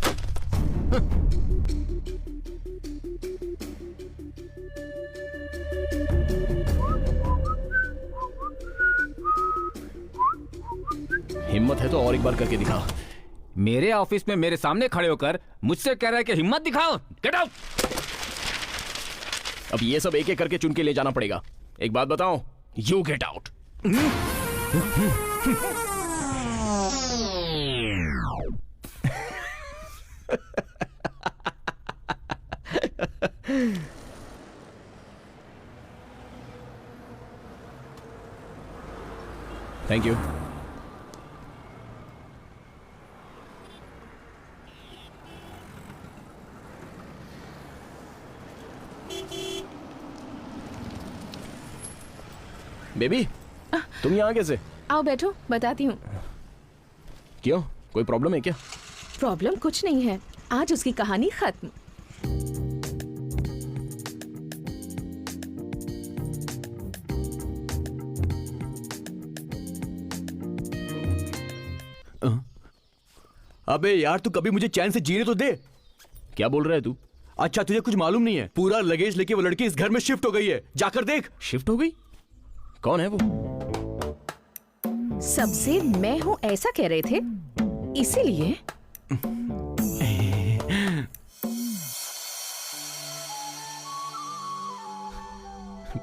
हिम्मत है तो और एक बार करके दिखा। मेरे ऑफिस में मेरे सामने खड़े होकर मुझसे कह रहा है कि हिम्मत दिखाओ। Get out. अब ये सब एक एक करके चुन के ले जाना पड़ेगा। एक बात बताओ, you get out. Thank you. Baby, तुम यहाँ कैसे? आओ बैठो, बताती हूँ। क्यों, कोई प्रॉब्लम है क्या? प्रॉब्लम कुछ नहीं है, आज उसकी कहानी खत्म। अबे यार, तू कभी मुझे चैन से जीने तो दे। क्या बोल रहा है तू? अच्छा, तुझे कुछ मालूम नहीं है? पूरा लगेज लेके वो लड़की इस घर में शिफ्ट हो गई है, जाकर देख। शिफ्ट हो गई? कौन है वो? सबसे मैं हूँ ऐसा कह रहे थे, इसीलिए।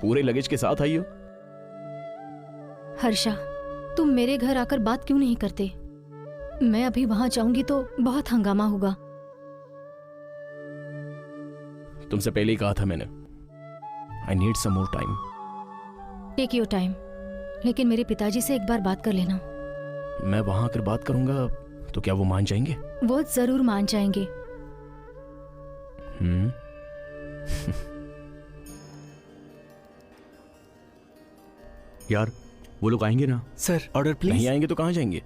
पूरे लगेज के साथ आई हो? हर्षा, तुम मेरे घर आकर बात क्यों नहीं करते? मैं अभी वहां जाऊंगी तो बहुत हंगामा होगा। तुमसे पहले ही कहा था मैंने, I need some more time. Take your time, लेकिन मेरे पिताजी से एक बार बात कर लेना। मैं वहां आकर बात करूंगा तो क्या वो मान जाएंगे? वो जरूर मान जाएंगे। यार, वो लोग आएंगे ना? सर, ऑर्डर नहीं प्लीज। आएंगे तो कहाँ जाएंगे?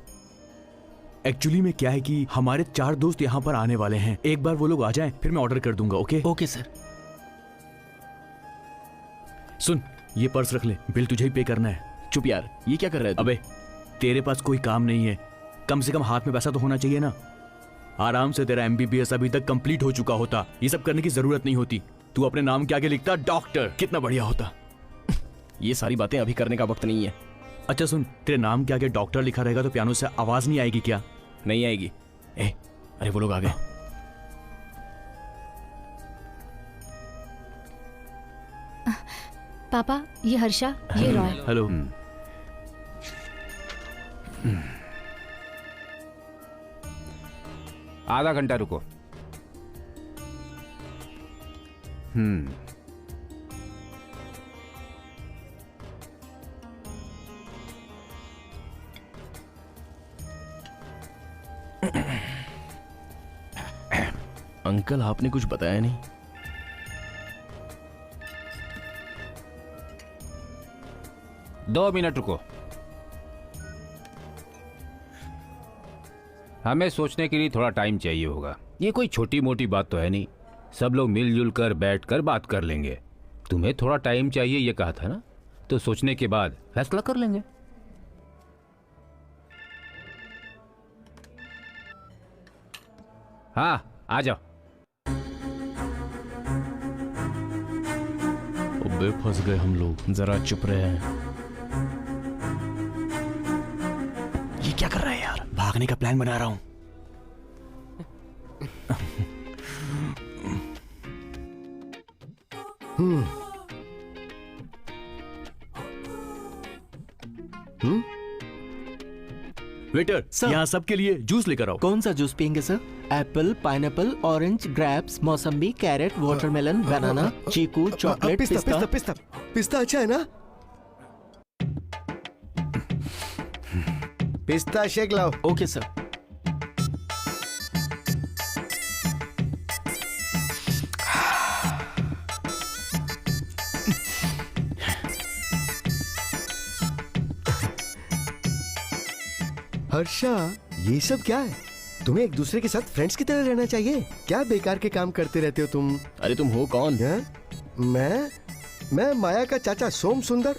एक्चुअली में क्या है कि हमारे 4 दोस्त यहाँ पर आने वाले हैं। एक बार वो लोग आ जाएं, फिर मैं ऑर्डर कर दूंगा। ओके? Okay sir. सुन, ये पर्स रख ले, बिल तुझे ही पे करना है। चुप यार, ये क्या कर रहा है तू? अबे, तेरे पास कोई काम नहीं है, कम से कम हाथ में पैसा तो होना चाहिए ना। आराम से तेरा MBBS अभी तक कंप्लीट हो चुका होता, ये सब करने की जरूरत नहीं होती। तू अपने नाम के आगे लिखता डॉक्टर, कितना बढ़िया होता। ये सारी बातें अभी करने का वक्त नहीं है। अच्छा सुन, तेरे नाम के आगे डॉक्टर लिखा रहेगा तो पियानो से आवाज नहीं आएगी क्या? नहीं आएगी। अरे वो लोग आ गए। पापा, ये हर्षा, ये रॉय। हेलो। आधा घंटा रुको। अंकल, आपने कुछ बताया नहीं। दो मिनट रुको। हमें सोचने के लिए थोड़ा टाइम चाहिए होगा। ये कोई छोटी मोटी बात तो है नहीं, सब लोग मिलजुल कर बैठ कर बात कर लेंगे। तुम्हें थोड़ा टाइम चाहिए ये कहा था ना, तो सोचने के बाद फैसला कर लेंगे। हाँ, आ जाओ। अबे फंस गए हम लोग। जरा चुप रहे हैं। ये क्या कर रहा है यार? भागने का प्लान बना रहा हूं। Waiter, sir. यहाँ सबके लिए जूस लेकर आओ। कौन सा जूस पियेंगे sir? Apple, pineapple, orange, grapes, मौसम्बी, कैरेट, वाटरमेलन, बनाना, चीकू, चॉकलेट, पिस्ता पिस्ता। पिस्ता पिस्ता पिस्ता अच्छा है ना? पिस्ता शेक लाओ। Okay sir. हर्षा, ये सब क्या है? तुम्हें एक दूसरे के साथ फ्रेंड्स की तरह रहना चाहिए। क्या बेकार के काम करते रहते हो तुम? अरे तुम हो कौन? मैं माया का चाचा सोम सुंदर।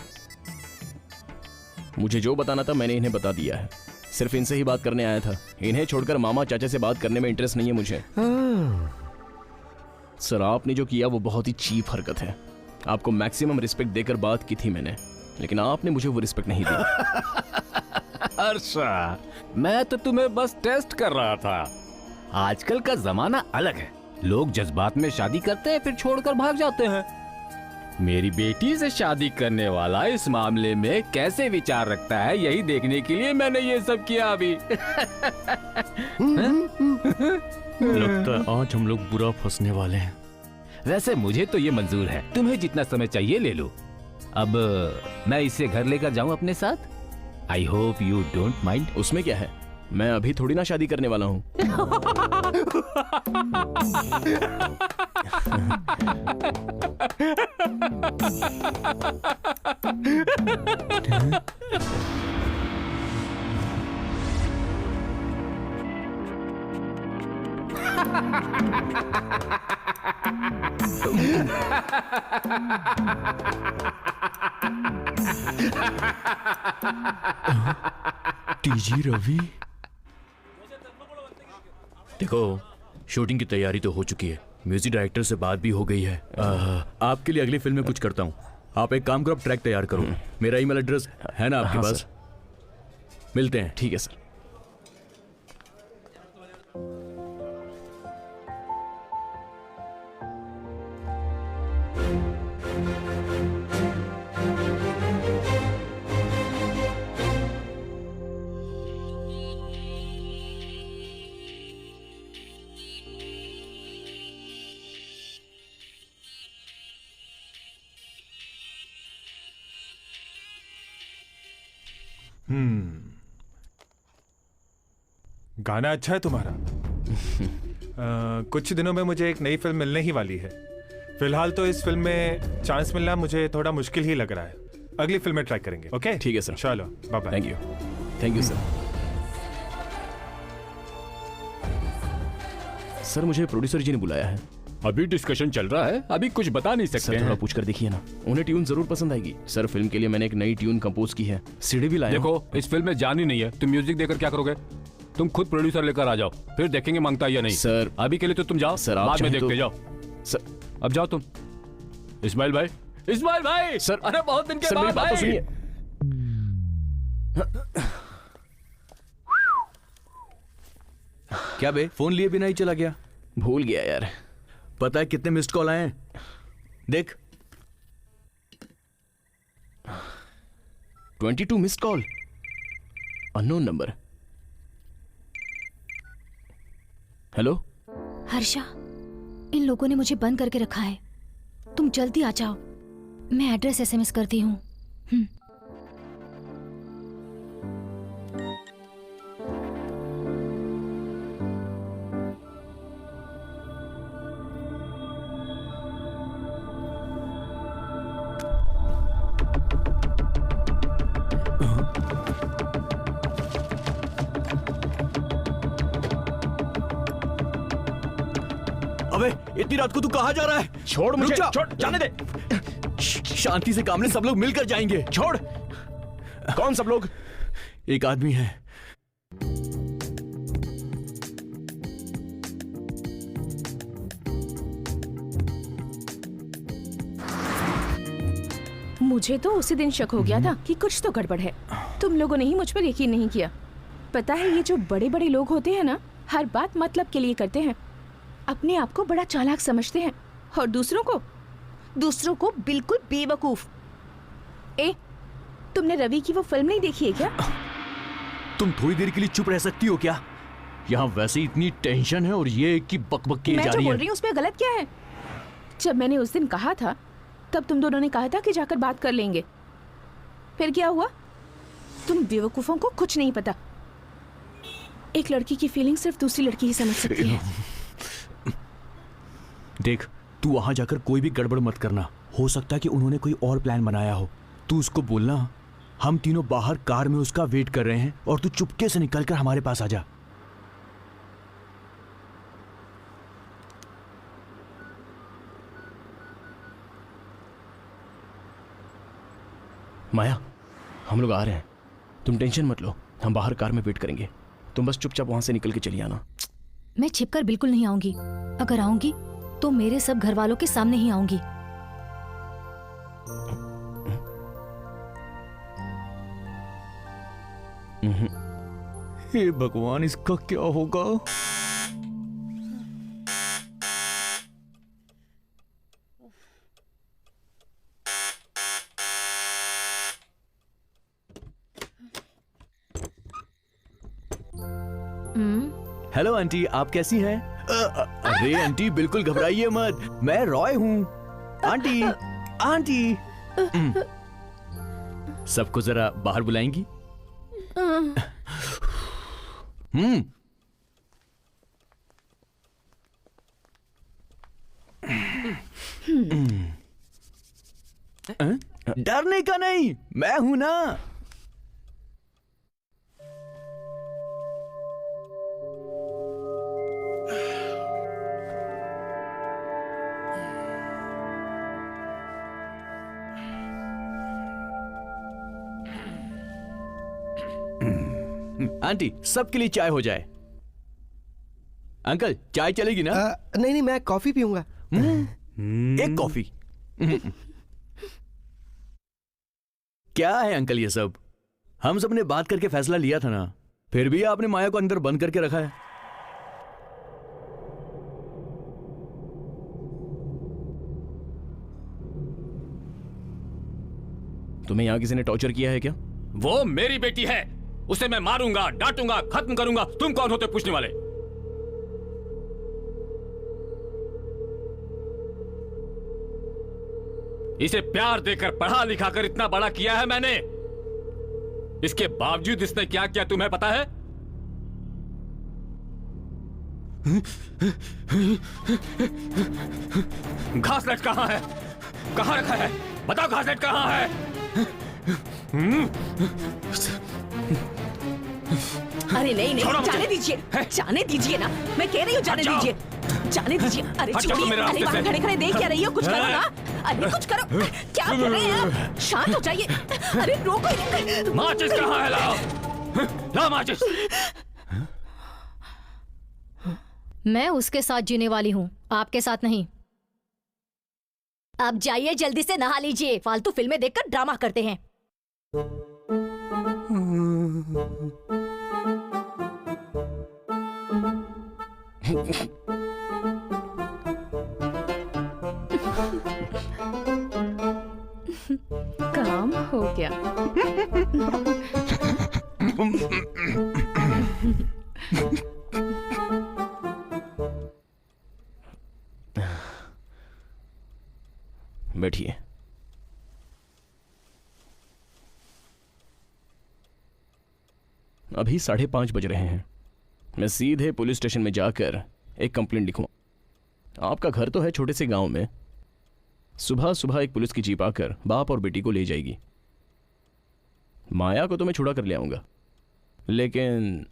मुझे जो बताना था मैंने इन्हें बता दिया है। सिर्फ इनसे ही बात करने आया था। इन्हें छोड़कर मामा चाचा से बात करने में इंटरेस्ट नहीं है मुझे। सर आपने जो किया वो बहुत ही चीप हरकत है। आपको मैक्सिमम रिस्पेक्ट देकर बात की थी मैंने, लेकिन आपने मुझे वो रिस्पेक्ट नहीं दी। हर्षा, मैं तो तुम्हें बस टेस्ट कर रहा था। आजकल का जमाना अलग है। लोग जज्बात में शादी करते हैं फिर छोड़कर भाग जाते हैं। मेरी बेटी से शादी करने वाला इस मामले में कैसे विचार रखता है, यही देखने के लिए मैंने ये सब किया अभी। लगता है आज हम लोग बुरा फंसने वाले हैं। वैसे मुझे तो ये मंजूर है, तुम्हें जितना समय चाहिए ले लो। अब मैं इसे घर लेकर जाऊं अपने साथ? I hope you don't mind. उसमें क्या है, मैं अभी थोड़ी ना शादी करने वाला हूँ। टीजी रवि, देखो शूटिंग की तैयारी तो हो चुकी है, म्यूजिक डायरेक्टर से बात भी हो गई है। आपके लिए अगली फिल्म में कुछ करता हूँ। आप एक काम करो, ट्रैक तैयार करो। मेरा ईमेल एड्रेस है ना आपके पास? मिलते हैं। ठीक है सर। गाना अच्छा है तुम्हारा। कुछ दिनों में मुझे एक नई फिल्म मिलने ही वाली है। फिलहाल तो इस फिल्म में चांस मिलना मुझे थोड़ा मुश्किल ही लग रहा है। अगली फिल्म में ट्राई करेंगे। ओके ठीक है सर। चलो bye bye. Thank you. Thank you sir. Sir मुझे प्रोड्यूसर जी ने बुलाया है। अभी डिस्कशन चल रहा है, अभी कुछ बता नहीं सकते सर थोड़ा पूछ कर देखिए ना, उन्हें ट्यून जरूर पसंद आएगी। सर फिल्म के लिए मैंने एक नई ट्यून कंपोज की है, सीडी भी लाया हूं। देखो इस फिल्म में जान ही नहीं है, तुम म्यूजिक देकर क्या करोगे? तुम खुद प्रोड्यूसर लेकर आ जाओ, फिर देखेंगे मांगता है या नहीं। सर अभी के लिए तो तुम जाओ, सर आप बाद में चाहें देखते तो- जाओ। सर अब जाओ तुम। इस्माइल भाई, इस्माइल भाई सर, अरे बहुत दिन के सर बाद मेरी बात तो भाई। सुनिए। क्या बे, फोन लिए बिना ही चला गया? भूल गया यार। पता है कितने मिस्ड कॉल आए हैं? देख 22 missed call, unknown number. Hello Harsha, इन लोगों ने मुझे बंद करके रखा है। तुम जल्दी आ जाओ, मैं एड्रेस एसएमएस करती हूँ। अबे इतनी रात को तू कहाँ जा रहा है? छोड़ मुझे, रुक जा। छोड़, जाने दे। शांति से काम ले, सब लोग मिलकर जाएंगे। छोड़। कौन सब लोग? एक आदमी है। मुझे तो उसी दिन शक हो गया था कि कुछ तो गड़बड़ है। तुम लोगों ने ही मुझ पर यकीन नहीं किया। पता है ये जो बड़े बड़े लोग होते हैं ना, हर बात मतलब के लिए करते हैं। अपने आप को बड़ा चालाक समझते हैं और दूसरों को बिल्कुल बेवकूफ। तुमने रवि की वो फिल्म नहीं देखी है क्या? तुम थोड़ी देर के लिए चुप रह सकती हो क्या? यहाँ वैसे ही इतनी टेंशन है और ये कि बकबक की मैं जा जो रही बोल है। रही हूँ उसमें गलत क्या है? जब मैंने उस दिन कहा था तब तुम दोनों ने कहा था कि जाकर बात कर लेंगे। फिर क्या हुआ? तुम बेवकूफों को कुछ नहीं पता। एक लड़की की फीलिंग सिर्फ दूसरी लड़की ही समझ सकती है। देख, तू वहां जाकर कोई भी गड़बड़ मत करना। हो सकता है कि उन्होंने कोई और प्लान बनाया हो। तू उसको बोलना हम तीनों बाहर कार में उसका वेट कर रहे हैं और तू चुपके से निकलकर हमारे पास आ जा। माया, हम लोग आ रहे हैं, तुम टेंशन मत लो, हम बाहर कार में वेट करेंगे, तुम बस चुपचाप वहां से निकल के चली आना। मैं छिपकर बिल्कुल नहीं आऊंगी। अगर आऊंगी तो मेरे सब घर वालों के सामने ही आऊंगी। हे भगवान, इसका क्या होगा? हेलो आंटी, आप कैसी हैं? अरे आंटी, बिल्कुल घबराइए मत, मैं रॉय हूँ। Aunty, aunty. सबको जरा बाहर बुलाएंगी? डरने का नहीं, मैं हूं ना। आंटी, सबके लिए चाय हो जाए। अंकल, चाय चलेगी ना? नहीं नहीं, मैं कॉफी पीऊंगा। एक कॉफी। क्या है अंकल ये सब? हम सब ने बात करके फैसला लिया था ना, फिर भी आपने माया को अंदर बंद करके रखा है। तुम्हें यहां किसी ने टॉर्चर किया है क्या? वो मेरी बेटी है, उसे मैं मारूंगा, डांटूंगा, खत्म करूंगा। तुम कौन होते पूछने वाले? इसे प्यार देकर पढ़ा लिखा कर इतना बड़ा किया है मैंने, इसके बावजूद इसने क्या किया तुम्हें पता है? घासलेट कहां है? कहां रखा है? बताओ, घासलेट कहां है? अरे नहीं नहीं, छोड़ो मुझे। जाने दीजिए, जाने दीजिए ना, मैं कह रही हूँ जाने हट जाओ। दीजिए, जाने दीजिए। अरे हट जाओ छोड़िए, मेरे अरे रास्ते वहाँ से। खड़े खड़े देख क्या रही हो? कुछ करो ना, अरे कुछ करो। क्या कर रहे हैं आप? शांत हो जाइए। अरे रोको। माचिस कहां है? लाओ, लाओ माचिस। मैं उसके साथ जीने वाली हूँ, आपके साथ नहीं। अब जाइए, जल्दी से नहा लीजिए, फालतू फिल्में देखकर ड्रामा करते हैं। काम हो गया। बैठिए। अभी 5:30 बज रहे हैं। मैं सीधे पुलिस स्टेशन में जाकर एक कंप्लेंट लिखूंगा। आपका घर तो है छोटे से गांव में। सुबह सुबह एक पुलिस की जीप आकर बाप और बेटी को ले जाएगी। माया को तो मैं छुड़ा कर ले आऊंगा, लेकिन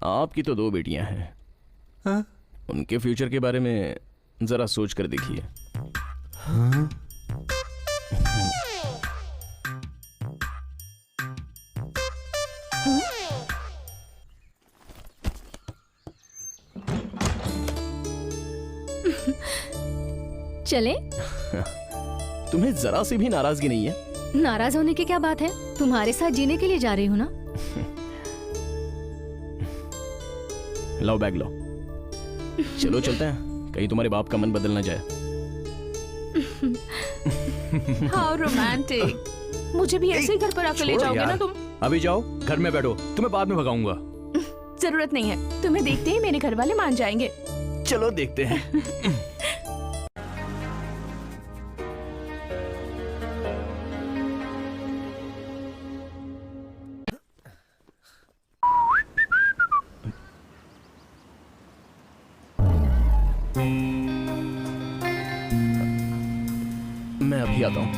आपकी तो 2 बेटियां हैं। हाँ? उनके फ्यूचर के बारे में जरा सोच कर देखिए। हाँ? चले? तुम्हें जरा सी भी नाराजगी नहीं है? नाराज होने की क्या बात है? तुम्हारे साथ जीने के लिए जा रही हूँ ना। लाओ बैग लो, चलो चलते हैं, कहीं तुम्हारे बाप का मन बदल ना जाए। How romantic. मुझे भी ऐसे ही घर पर आकर ले छोड़ो जाओगे यार। ना तुम? अभी जाओ, घर में बैठो, तुम्हें बाद में भगाऊंगा। जरूरत नहीं है, तुम्हें देखते ही मेरे घर वाले मान जाएंगे। चलो देखते हैं। मैं अभी आता हूं।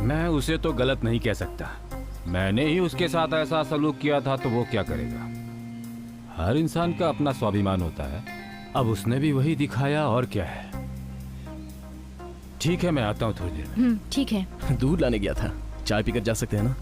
मैं उसे तो गलत नहीं कह सकता। मैंने ही उसके साथ ऐसा सलूक किया था तो वो क्या करेगा? हर इंसान का अपना स्वाभिमान होता है। अब उसने भी वही दिखाया और क्या है। ठीक है, मैं आता हूँ थोड़ी देर में। ठीक है। दूध लाने गया था, चाय पीकर जा सकते हैं ना?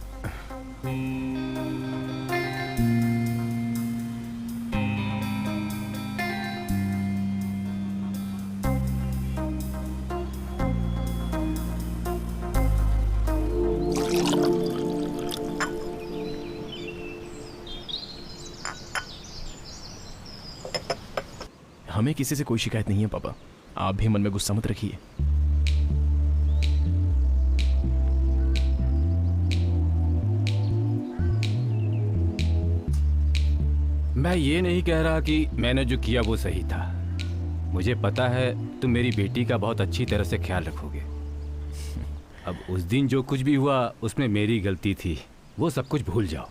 हमें किसी से कोई शिकायत नहीं है पापा, आप भी मन में गुस्सा मत रखिए। मैं ये नहीं कह रहा कि मैंने जो किया वो सही था। मुझे पता है तुम मेरी बेटी का बहुत अच्छी तरह से ख्याल रखोगे। अब उस दिन जो कुछ भी हुआ उसमें मेरी गलती थी, वो सब कुछ भूल जाओ।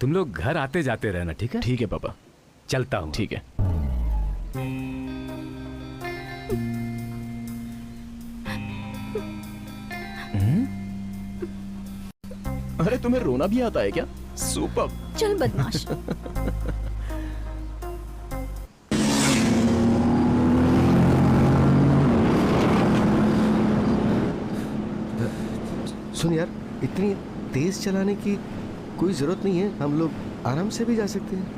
तुम लोग घर आते जाते रहना, ठीक है? ठीक है पापा, चलता हूँ। ठीक है। अरे तुम्हें रोना भी आता है क्या? सुपर। चल बदमाश। सुन यार, इतनी तेज चलाने की कोई जरूरत नहीं है, हम लोग आराम से भी जा सकते हैं।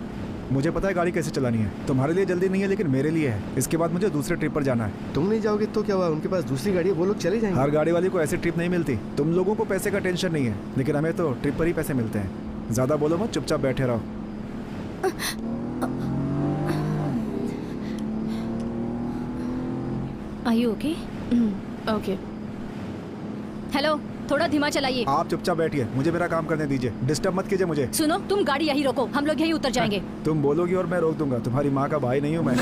मुझे पता है गाड़ी कैसे चलानी है। तुम्हारे लिए जल्दी नहीं है लेकिन मेरे लिए है। इसके बाद मुझे दूसरे ट्रिप पर जाना है। तुम नहीं जाओगे तो क्या हुआ, उनके पास दूसरी गाड़ी है, वो लोग चले जाएंगे। हर गाड़ी वाली को ऐसी ट्रिप नहीं मिलती। तुम लोगों को पैसे का टेंशन नहीं है लेकिन हमें तो ट्रिप पर ही पैसे मिलते हैं। ज्यादा बोलो मत, चुपचाप बैठे रहो। Are you okay? Okay. Hello, थोड़ा धीमा चलाइए। आप चुपचाप बैठिए, मुझे मेरा काम करने दीजिए। डिस्टर्ब मत कीजिए मुझे। सुनो, तुम गाड़ी यहीं रोको, हम लोग यहीं उतर जाएंगे। तुम बोलोगी और मैं रोक दूंगा। तुम्हारी माँ का भाई नहीं हूँ मैं।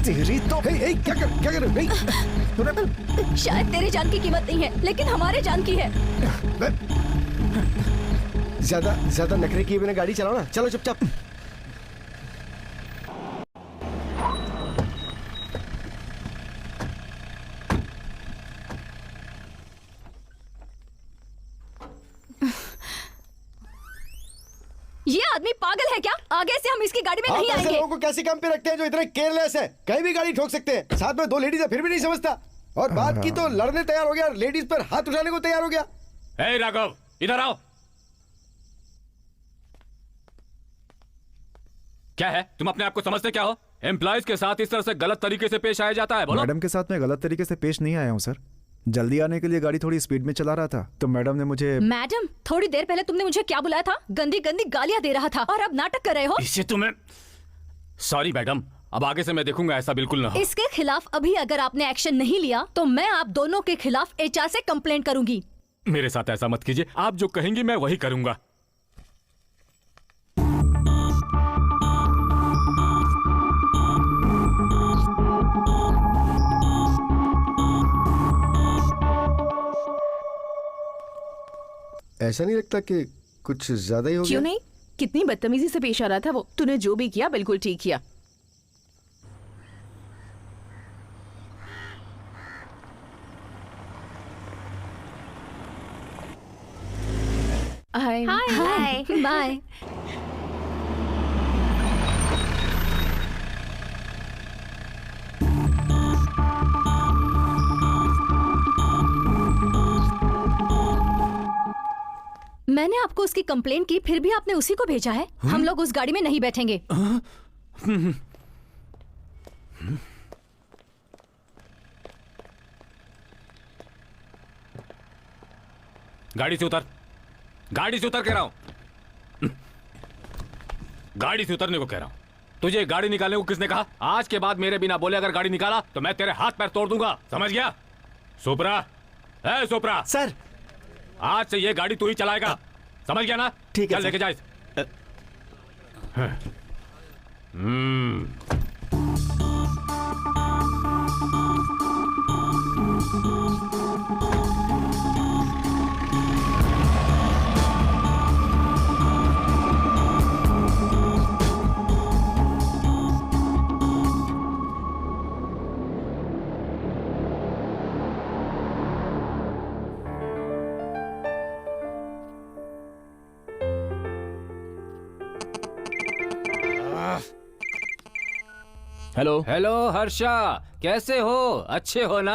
तेरी तो क्या कर रहे हो? शायद तेरी जान की कीमत नहीं है लेकिन हमारे जान की है। ज्यादा नखरे किए बिना गाड़ी चलाओ ना। चलो चुपचाप। ये आदमी पागल है क्या? आगे से हम इसकी गाड़ी में नहीं आप ऐसे आएंगे। लोगों को कैसे काम पे रखते हैं जो इतने केयरलेस है? कहीं भी गाड़ी ठोक सकते हैं। साथ में दो लेडीज है फिर भी नहीं समझता, और बात की तो लड़ने तैयार हो गया, लेडीज पर हाथ उठाने को तैयार हो गया। ए राघव, इधर आओ। क्या है, तुम अपने आप को समझते क्या हो? एम्प्लॉयज के साथ इस तरह से गलत तरीके से पेश आया जाता है? बोलो। मैडम के साथ मैं गलत तरीके से पेश नहीं आया हूँ सर। जल्दी आने के लिए गाड़ी थोड़ी स्पीड में चला रहा था तो मैडम ने मुझे। मैडम, थोड़ी देर पहले तुमने मुझे क्या बुलाया था? गंदी गंदी गालियां दे रहा था और अब नाटक कर रहे हो। इससे तुम्हें सॉरी मैडम, अब आगे से मैं देखूंगा ऐसा बिल्कुल ना हो। इसके खिलाफ अभी अगर आपने एक्शन नहीं लिया तो मैं आप दोनों के खिलाफ HR से कंप्लेंट करूंगी। मेरे साथ ऐसा मत कीजिए, आप जो कहेंगी मैं वही करूंगा। ऐसा नहीं लगता कि कुछ ज्यादा ही हो क्यों गया? नहीं? कितनी बदतमीजी से पेश आ रहा था वो। तूने जो भी किया बिल्कुल ठीक किया। हाय। Hi bye. मैंने आपको उसकी कंप्लेंट की फिर भी आपने उसी को भेजा है। हम लोग उस गाड़ी में नहीं बैठेंगे। गाड़ी से उतर, गाड़ी से उतर कह रहा हूं। गाड़ी से उतरने को कह रहा हूं। तुझे गाड़ी निकालने को किसने कहा? आज के बाद मेरे बिना बोले अगर गाड़ी निकाला तो मैं तेरे हाथ पैर तोड़ दूंगा, समझ गया? सुप्रा, ए सुप्रा, सर आज से ये गाड़ी तू ही चलाएगा, समझ गया ना? ठीक है, चल सर। लेके जा इसे। हेलो। हेलो हर्षा, कैसे हो? अच्छे हो ना?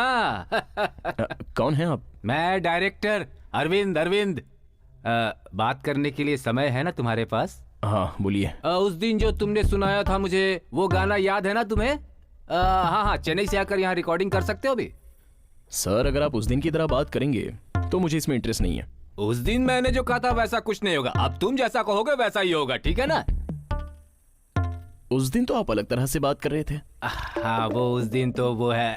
कौन है आप? मैं डायरेक्टर अरविंद। अरविंद, बात करने के लिए समय है ना तुम्हारे पास? हाँ बोलिए। उस दिन जो तुमने सुनाया था मुझे, वो गाना याद है ना तुम्हें? हाँ हाँ, चेन्नई से आकर यहाँ रिकॉर्डिंग कर सकते हो अभी? सर अगर आप उस दिन की तरह बात करेंगे तो मुझे इसमें इंटरेस्ट नहीं है। उस दिन मैंने जो कहा था वैसा कुछ नहीं होगा, अब तुम जैसा कहोगे वैसा ही होगा, ठीक है ना? उस दिन तो आप अलग तरह से बात कर रहे थे। हाँ वो उस दिन तो वो है,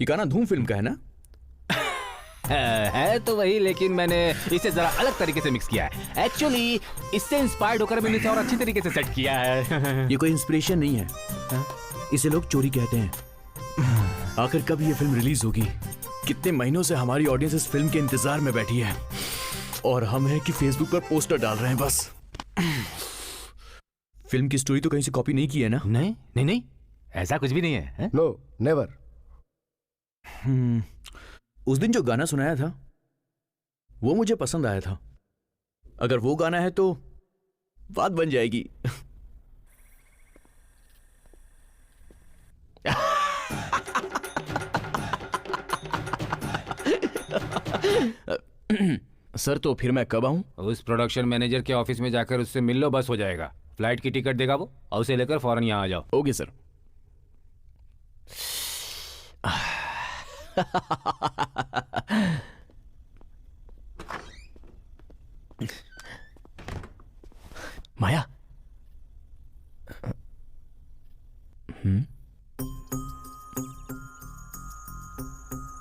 ये गाना धूम फिल्म का है ना? है तो वही, लेकिन मैंने इसे जरा अलग तरीके से मिक्स किया है। एक्चुअली इससे इंस्पायर्ड होकर मैंने इसे और अच्छी तरीके से सेट किया है। ये कोई इंस्पिरेशन नहीं है, इसे लोग चोरी कहते हैं। आखिर कब ये फिल्म रिलीज होगी? कितने महीनों से हमारी ऑडियंस इस फिल्म के इंतजार में बैठी है और हम हैं कि फेसबुक पर पोस्टर डाल रहे हैं बस। फिल्म की स्टोरी तो कहीं से कॉपी नहीं की है ना? नहीं नहीं नहीं, ऐसा कुछ भी नहीं है। No never. उस दिन जो गाना सुनाया था वो मुझे पसंद आया था। अगर वो गाना है तो बात बन जाएगी। सर तो फिर मैं कब आऊं? उस प्रोडक्शन मैनेजर के ऑफिस में जाकर उससे मिल लो, बस हो जाएगा। फ्लाइट की टिकट देगा वो, और उसे लेकर फौरन यहाँ आ जाओ। Okay sir. माया।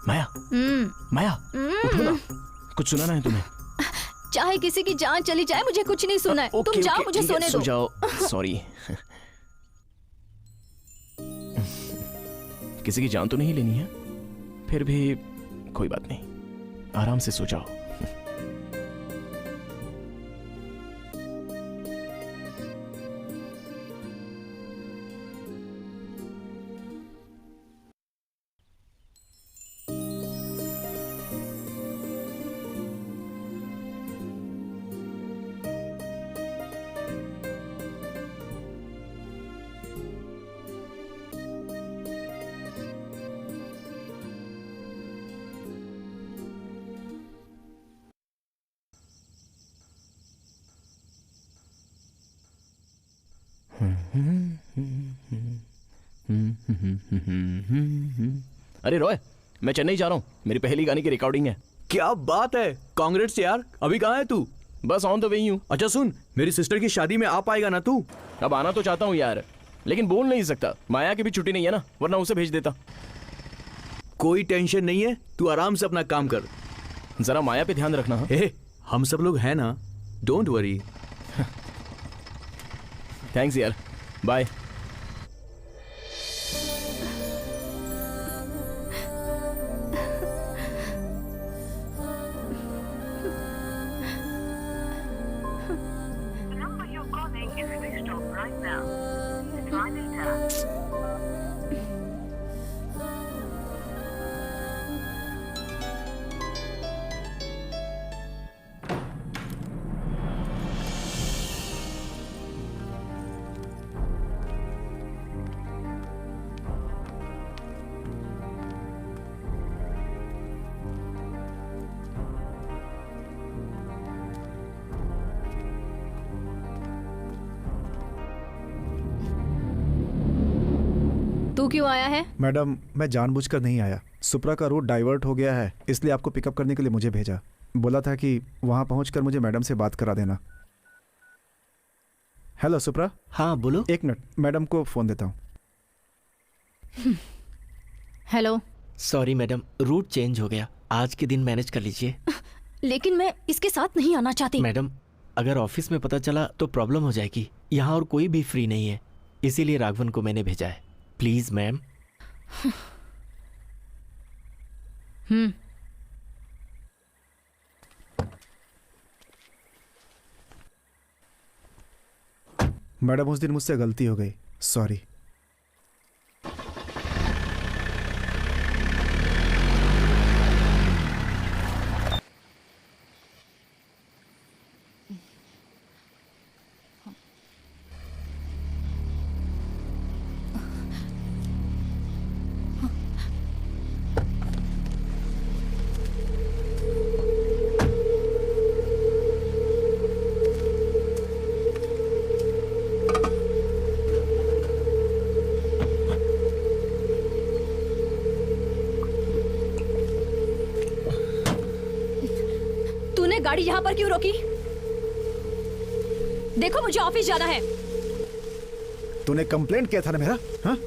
माया। माया उठो ना, कुछ सुना ना है तुम्हें? चाहे किसी की जान चली जाए, मुझे कुछ नहीं सुना है। तुम जाओ, मुझे सोने दो। जाओ। सॉरी। किसी की जान तो नहीं लेनी है, फिर भी कोई बात नहीं, आराम से सो जाओ। अरे रॉय, मैं चेन्नई जा रहा हूँ, मेरी पहली गाने की रिकॉर्डिंग है। क्या बात है, कांग्रेट्स यार। अभी कहाँ है तू? बस ऑन द वे ही हूँ। अच्छा सुन, मेरी सिस्टर की शादी में आ पाएगा ना तू? अब आना तो चाहता हूँ यार, लेकिन बोल नहीं सकता। माया की भी छुट्टी नहीं है ना, वरना उसे भेज देता। कोई टेंशन नहीं है, तू आराम से अपना काम कर। जरा माया पे ध्यान रखना। हाँ? हम सब लोग हैं ना, डोंट वरी। थैंक्स यार, बाय। तू क्यों आया है? मैडम, मैं जानबूझकर नहीं आया। सुप्रा का रूट डाइवर्ट हो गया है, इसलिए आपको पिकअप करने के लिए मुझे भेजा। बोला था कि वहां पहुंचकर मुझे मैडम से बात करा देना। हेलो सुप्रा। हाँ बोलो। एक मिनट, मैडम को फोन देता हूँ। Hello. Sorry madam, route change हो गया, आज के दिन मैनेज कर लीजिए। लेकिन मैं इसके साथ नहीं आना चाहती। मैडम, अगर ऑफिस में पता चला तो प्रॉब्लम हो जाएगी। यहाँ और कोई भी फ्री नहीं है, इसीलिए राघवन को मैंने भेजा है। Please ma'am. मैडम, उस दिन मुझसे गलती हो गई, सॉरी। तुमने गाड़ी यहाँ पर क्यों रोकी? देखो मुझे ऑफिस जाना है। तूने कंप्लेंट किया था ना मेरा, हाँ?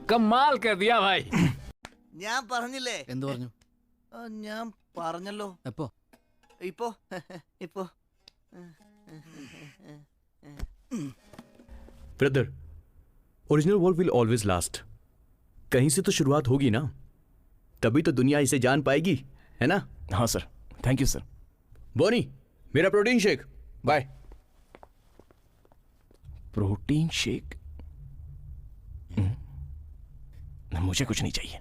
കമാൽ कर दिया भाई. ഞാൻ പറഞ്ഞില്ലേ? എന്തു പറഞ്ഞു? ഞാൻ പറഞ്ഞല്ലോ. എപ്പോ? ഇപ്പോ ഇപ്പോ brother, original work will always last. कहीं से तो शुरुआत होगी ना, तभी तो दुनिया इसे जान पाएगी, है ना? हाँ sir, thank you sir. Boney, मेरा protein shake. Bye. Protein shake? मुझे कुछ नहीं चाहिए.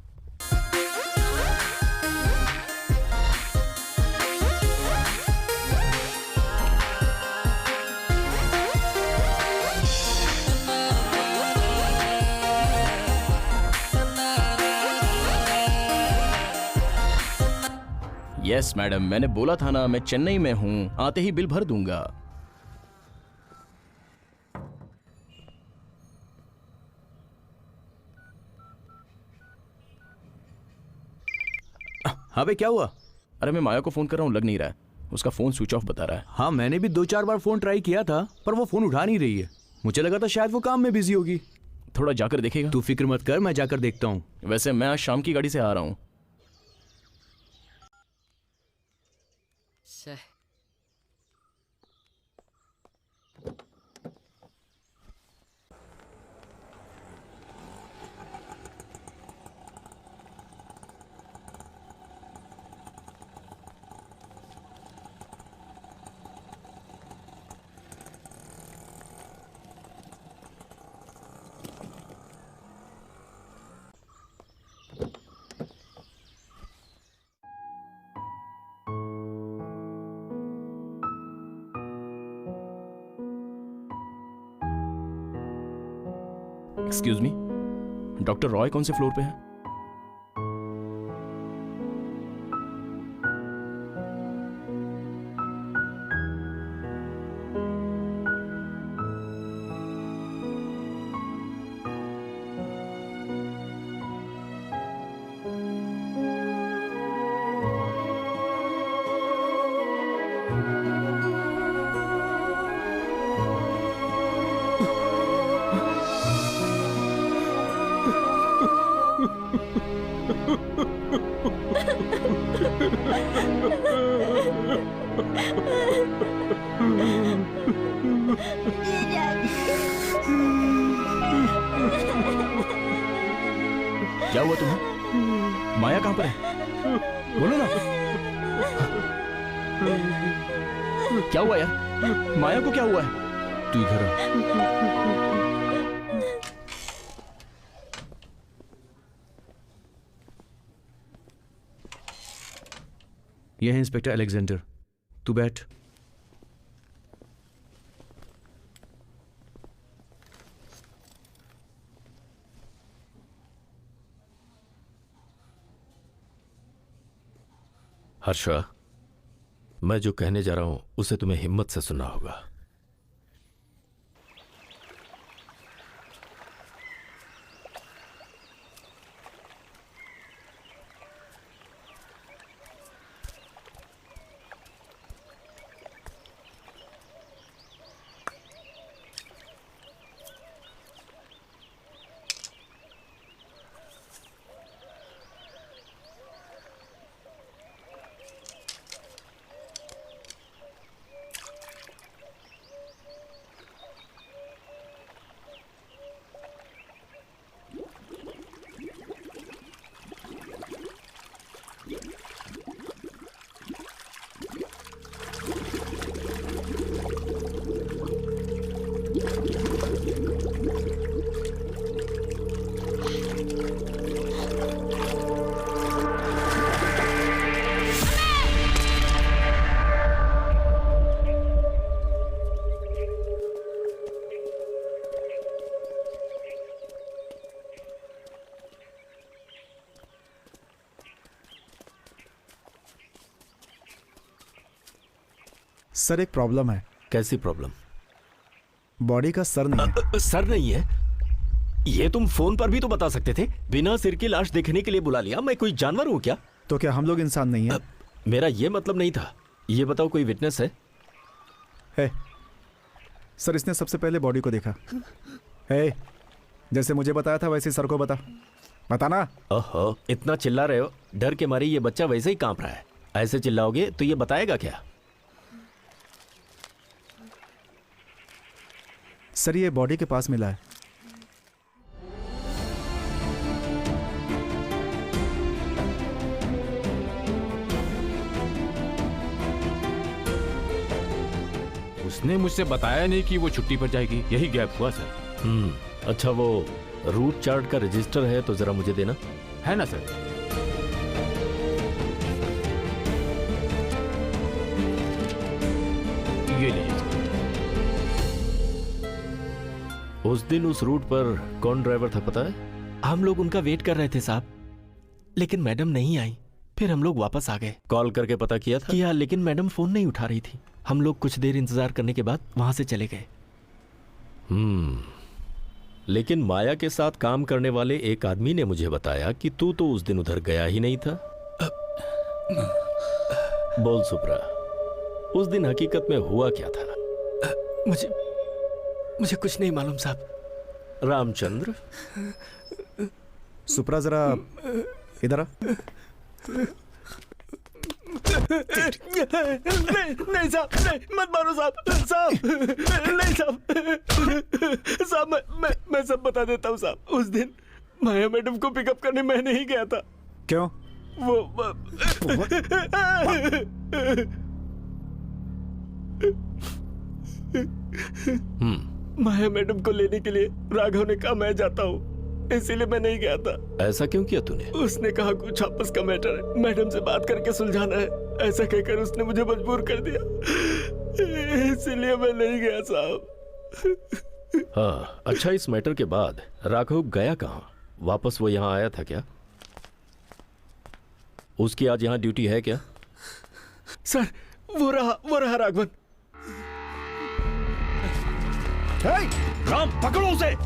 यस मैडम, मैंने बोला था ना, मैं चेन्नई में हूं, आते ही बिल भर दूंगा. हाँ भाई, क्या हुआ? अरे मैं माया को फोन कर रहा हूँ, लग नहीं रहा है. उसका फोन स्विच ऑफ बता रहा है. हाँ, मैंने भी 2-4 बार फोन ट्राई किया था, पर वो फोन उठा नहीं रही है. मुझे लगा था शायद वो काम में बिजी होगी. थोड़ा जाकर देखेगा? तू फिक्र मत कर, मैं जाकर देखता हूँ. वैसे मैं आज शाम की गाड़ी से आ रहा हूँ. एक्सक्यूज मी, डॉक्टर रॉय कौन से फ्लोर पे है? क्या हुआ तुम्हें? माया कहां पर है? बोलो ना। क्या हुआ यार? माया को क्या हुआ है? तू इधर आ। यह है इंस्पेक्टर अलेक्जेंडर, तू बैठ। हर्षा, मैं जो कहने जा रहा हूं उसे तुम्हें हिम्मत से सुनना होगा। सर एक प्रॉब्लम है। कैसी प्रॉब्लम? बॉडी का सर नहीं है। सर नहीं है? ये तुम फोन पर भी तो बता सकते थे। बिना सिर की लाश देखने के लिए बुला लिया। मैं कोई जानवर हूं क्या? तो क्या हम लोग इंसान नहीं है? मेरा ये मतलब नहीं था। ये बताओ, कोई विटनेस है? सर इसने सबसे पहले बॉडी को देखा है। जैसे मुझे बताया था वैसे सर को बताना। ओहो, इतना चिल्ला रहे हो, डर के मारे ये बच्चा वैसे ही कांप रहा है। ऐसे चिल्लाओगे तो ये बताएगा क्या? सर ये बॉडी के पास मिला है। उसने मुझसे बताया नहीं कि वो छुट्टी पर जाएगी, यही गैप हुआ सर। अच्छा, वो रूट चार्ट का रजिस्टर है तो जरा मुझे देना। है ना सर? ये लीजिए। उस दिन उस रूट पर कौन ड्राइवर था पता है? हम लोग उनका वेट कर रहे थे साहब, लेकिन मैडम नहीं आई। फिर हम लोग वापस आ गए। कॉल करके पता किया था? किया, लेकिन मैडम फोन नहीं उठा रही थी। हम लोग कुछ देर इंतजार करने के बाद वहां से चले गए। लेकिन माया के साथ काम करने वाले एक आदमी ने मुझे बताया कि तू तो उस दिन उधर गया ही नहीं था। बोल सुप्रा, उस दिन हकीकत में हुआ क्या था? मुझे कुछ नहीं मालूम साहब। रामचंद्र, सुप्रा जरा इधर आ। नहीं साहब, नहीं, मत मारो साहब। नहीं साहब, मैं सब बता देता हूँ साहब। उस दिन माया मैडम को पिकअप करने मैं नहीं गया था। क्यों? माया मैडम को लेने के लिए राघव ने कहा मैं जाता हूँ, इसीलिए मैं नहीं गया था। ऐसा क्यों किया तूने? उसने कहा कुछ आपस का मैटर है, मैडम से बात करके सुलझाना है। ऐसा कहकर उसने मुझे मजबूर कर दिया, इसीलिए मैं नहीं गया साहब। हाँ, अच्छा, इस मैटर के बाद राघव गया कहाँ? वापस वो यहाँ आया था क्या? उसकी आज यहाँ ड्यूटी है क्या? सर वो रहा राघवन। राम, पकड़ो उसे।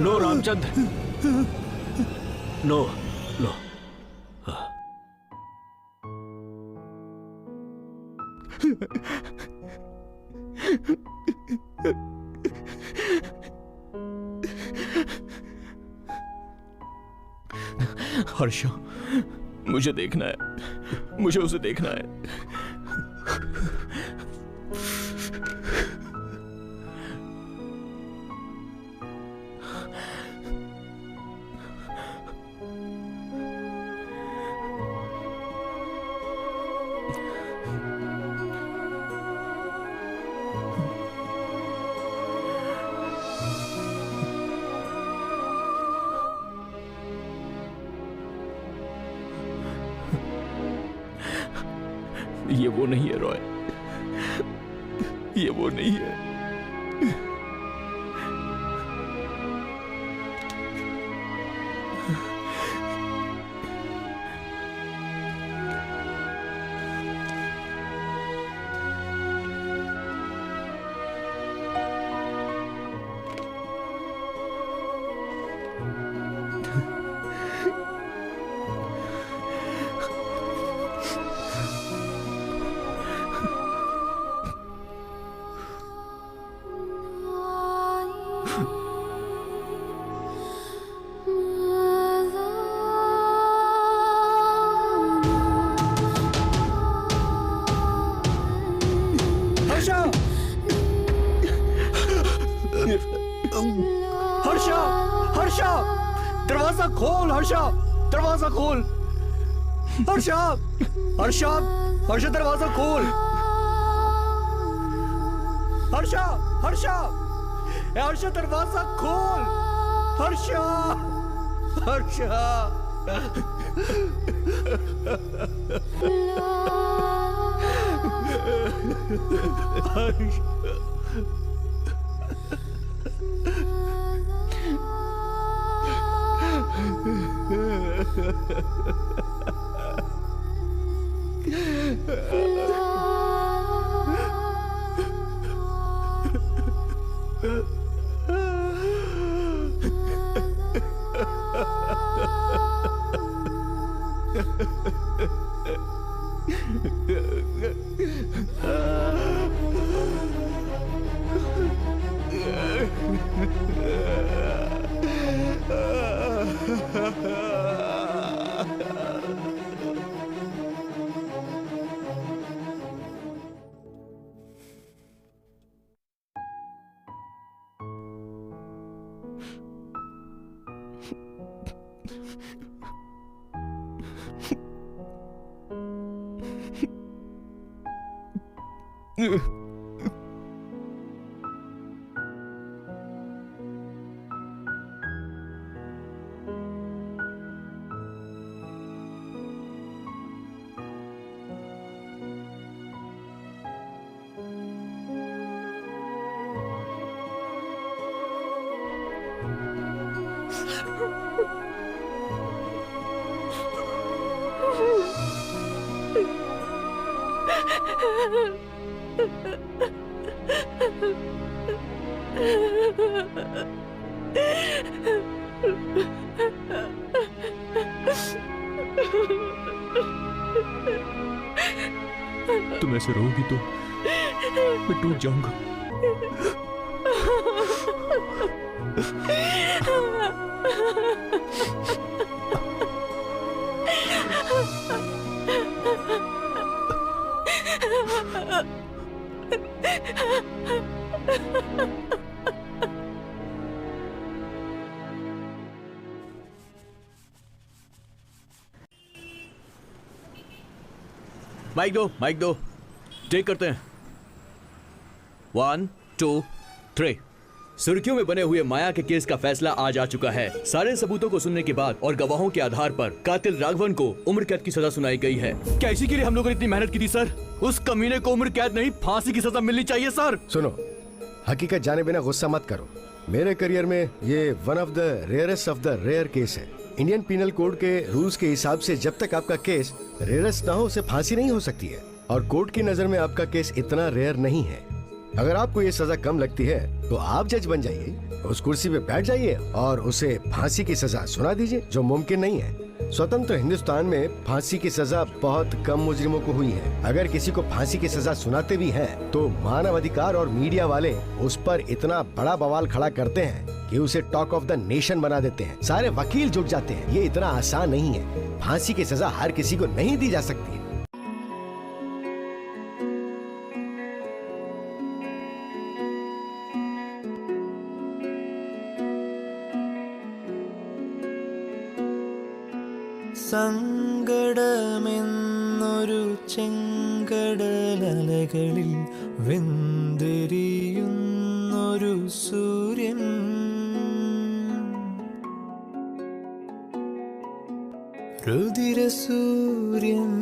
No Ramchandra, no no. Harsha, मुझे देखना है, मुझे उसे देखना है। ये वो नहीं है रॉय, ये वो नहीं है। हर्षा, हर्षा, दरवाजा खोल, हर्षा, दरवाजा खोल, हर्षा, हर्षा, हर्षा, दरवाजा खोल, हर्षा, हर्षा, हर्षा, दरवाजा खोल, हर्षा, हर्षा। तुम ऐसे रहोगी तो मैं टूट जाऊंगा। माइक दो, टेक करते हैं। 1 2 3। सुर्खियों में बने हुए माया के केस का फैसला आज आ चुका है। सारे सबूतों को सुनने के बाद और गवाहों के आधार पर कातिल राघवन को उम्र कैद की सजा सुनाई गई है। क्या इसी के लिए हम लोगों ने इतनी मेहनत की थी सर? उस कमीने को उम्र कैद नहीं, फांसी की सजा मिलनी चाहिए सर। सुनो, हकीकत जाने बिना गुस्सा मत करो। मेरे करियर में ये one of the rarest of the rare case है। इंडियन पिनल कोड के रूल्स के हिसाब से जब तक आपका केस रेयरस ना हो उसे फांसी नहीं हो सकती है, और कोर्ट की नजर में आपका केस इतना रेयर नहीं है। अगर आपको ये सजा कम लगती है तो आप जज बन जाइए, उस कुर्सी पे बैठ जाइए और उसे फांसी की सजा सुना दीजिए, जो मुमकिन नहीं है। स्वतंत्र हिंदुस्तान में फांसी की सजा बहुत कम मुजरिमों को हुई है। अगर किसी को फांसी की सजा सुनाते भी हैं, तो मानव अधिकार और मीडिया वाले उस पर इतना बड़ा बवाल खड़ा करते हैं कि उसे टॉक ऑफ द नेशन बना देते हैं। सारे वकील जुट जाते हैं। ये इतना आसान नहीं है। फांसी की सजा हर किसी को नहीं दी जा सकती है। സങ്കടമെന്നൊരു ചെങ്കടലലകളിൽ വെന്തെരിയുന്നൊരു സൂര്യൻ, രുതിരസൂര്യൻ,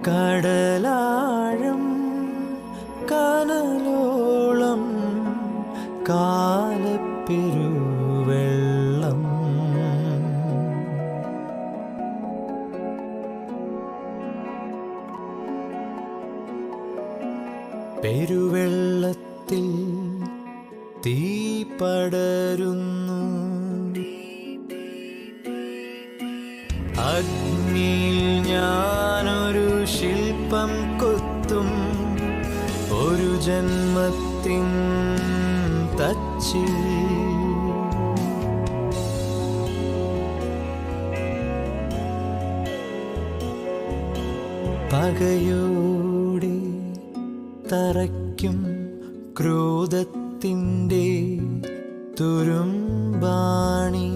കടലാഴം കനലോളം കാലപ്പെരുവെള്ളം, പെരുവെള്ളത്തിൽ തീ പടരുന്നു, അഗ്നിയിൽ ഞാനൊരു ശില്പം കൊത്തും, ഒരു ജന്മത്തിൻ തച്ചി പകയോടെ തറയ്ക്കും ക്രോധത്തിൻ്റെ തുരുമ്പാണി,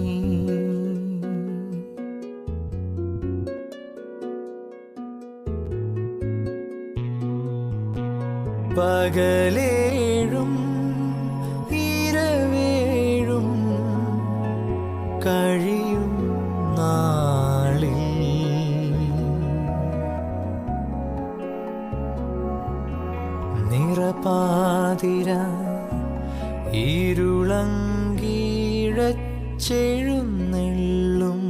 പകലേഴും ഇരവേഴും കഴിയും നാളിൽ നിറപാതിര ഇരുളങ്കീഴച്ചെഴുന്നെള്ളും,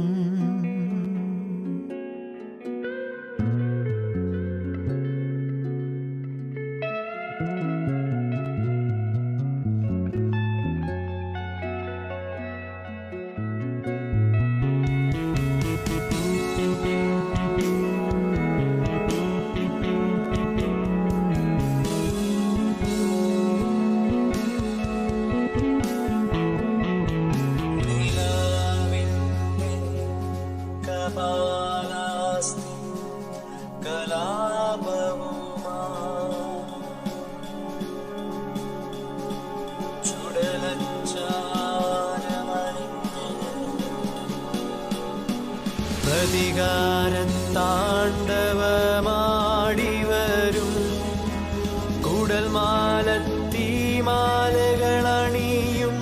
പ്രതികാരത്താണ്ഡവമാടി വരും കുടൽമാലത്തീമാലകളണിയും,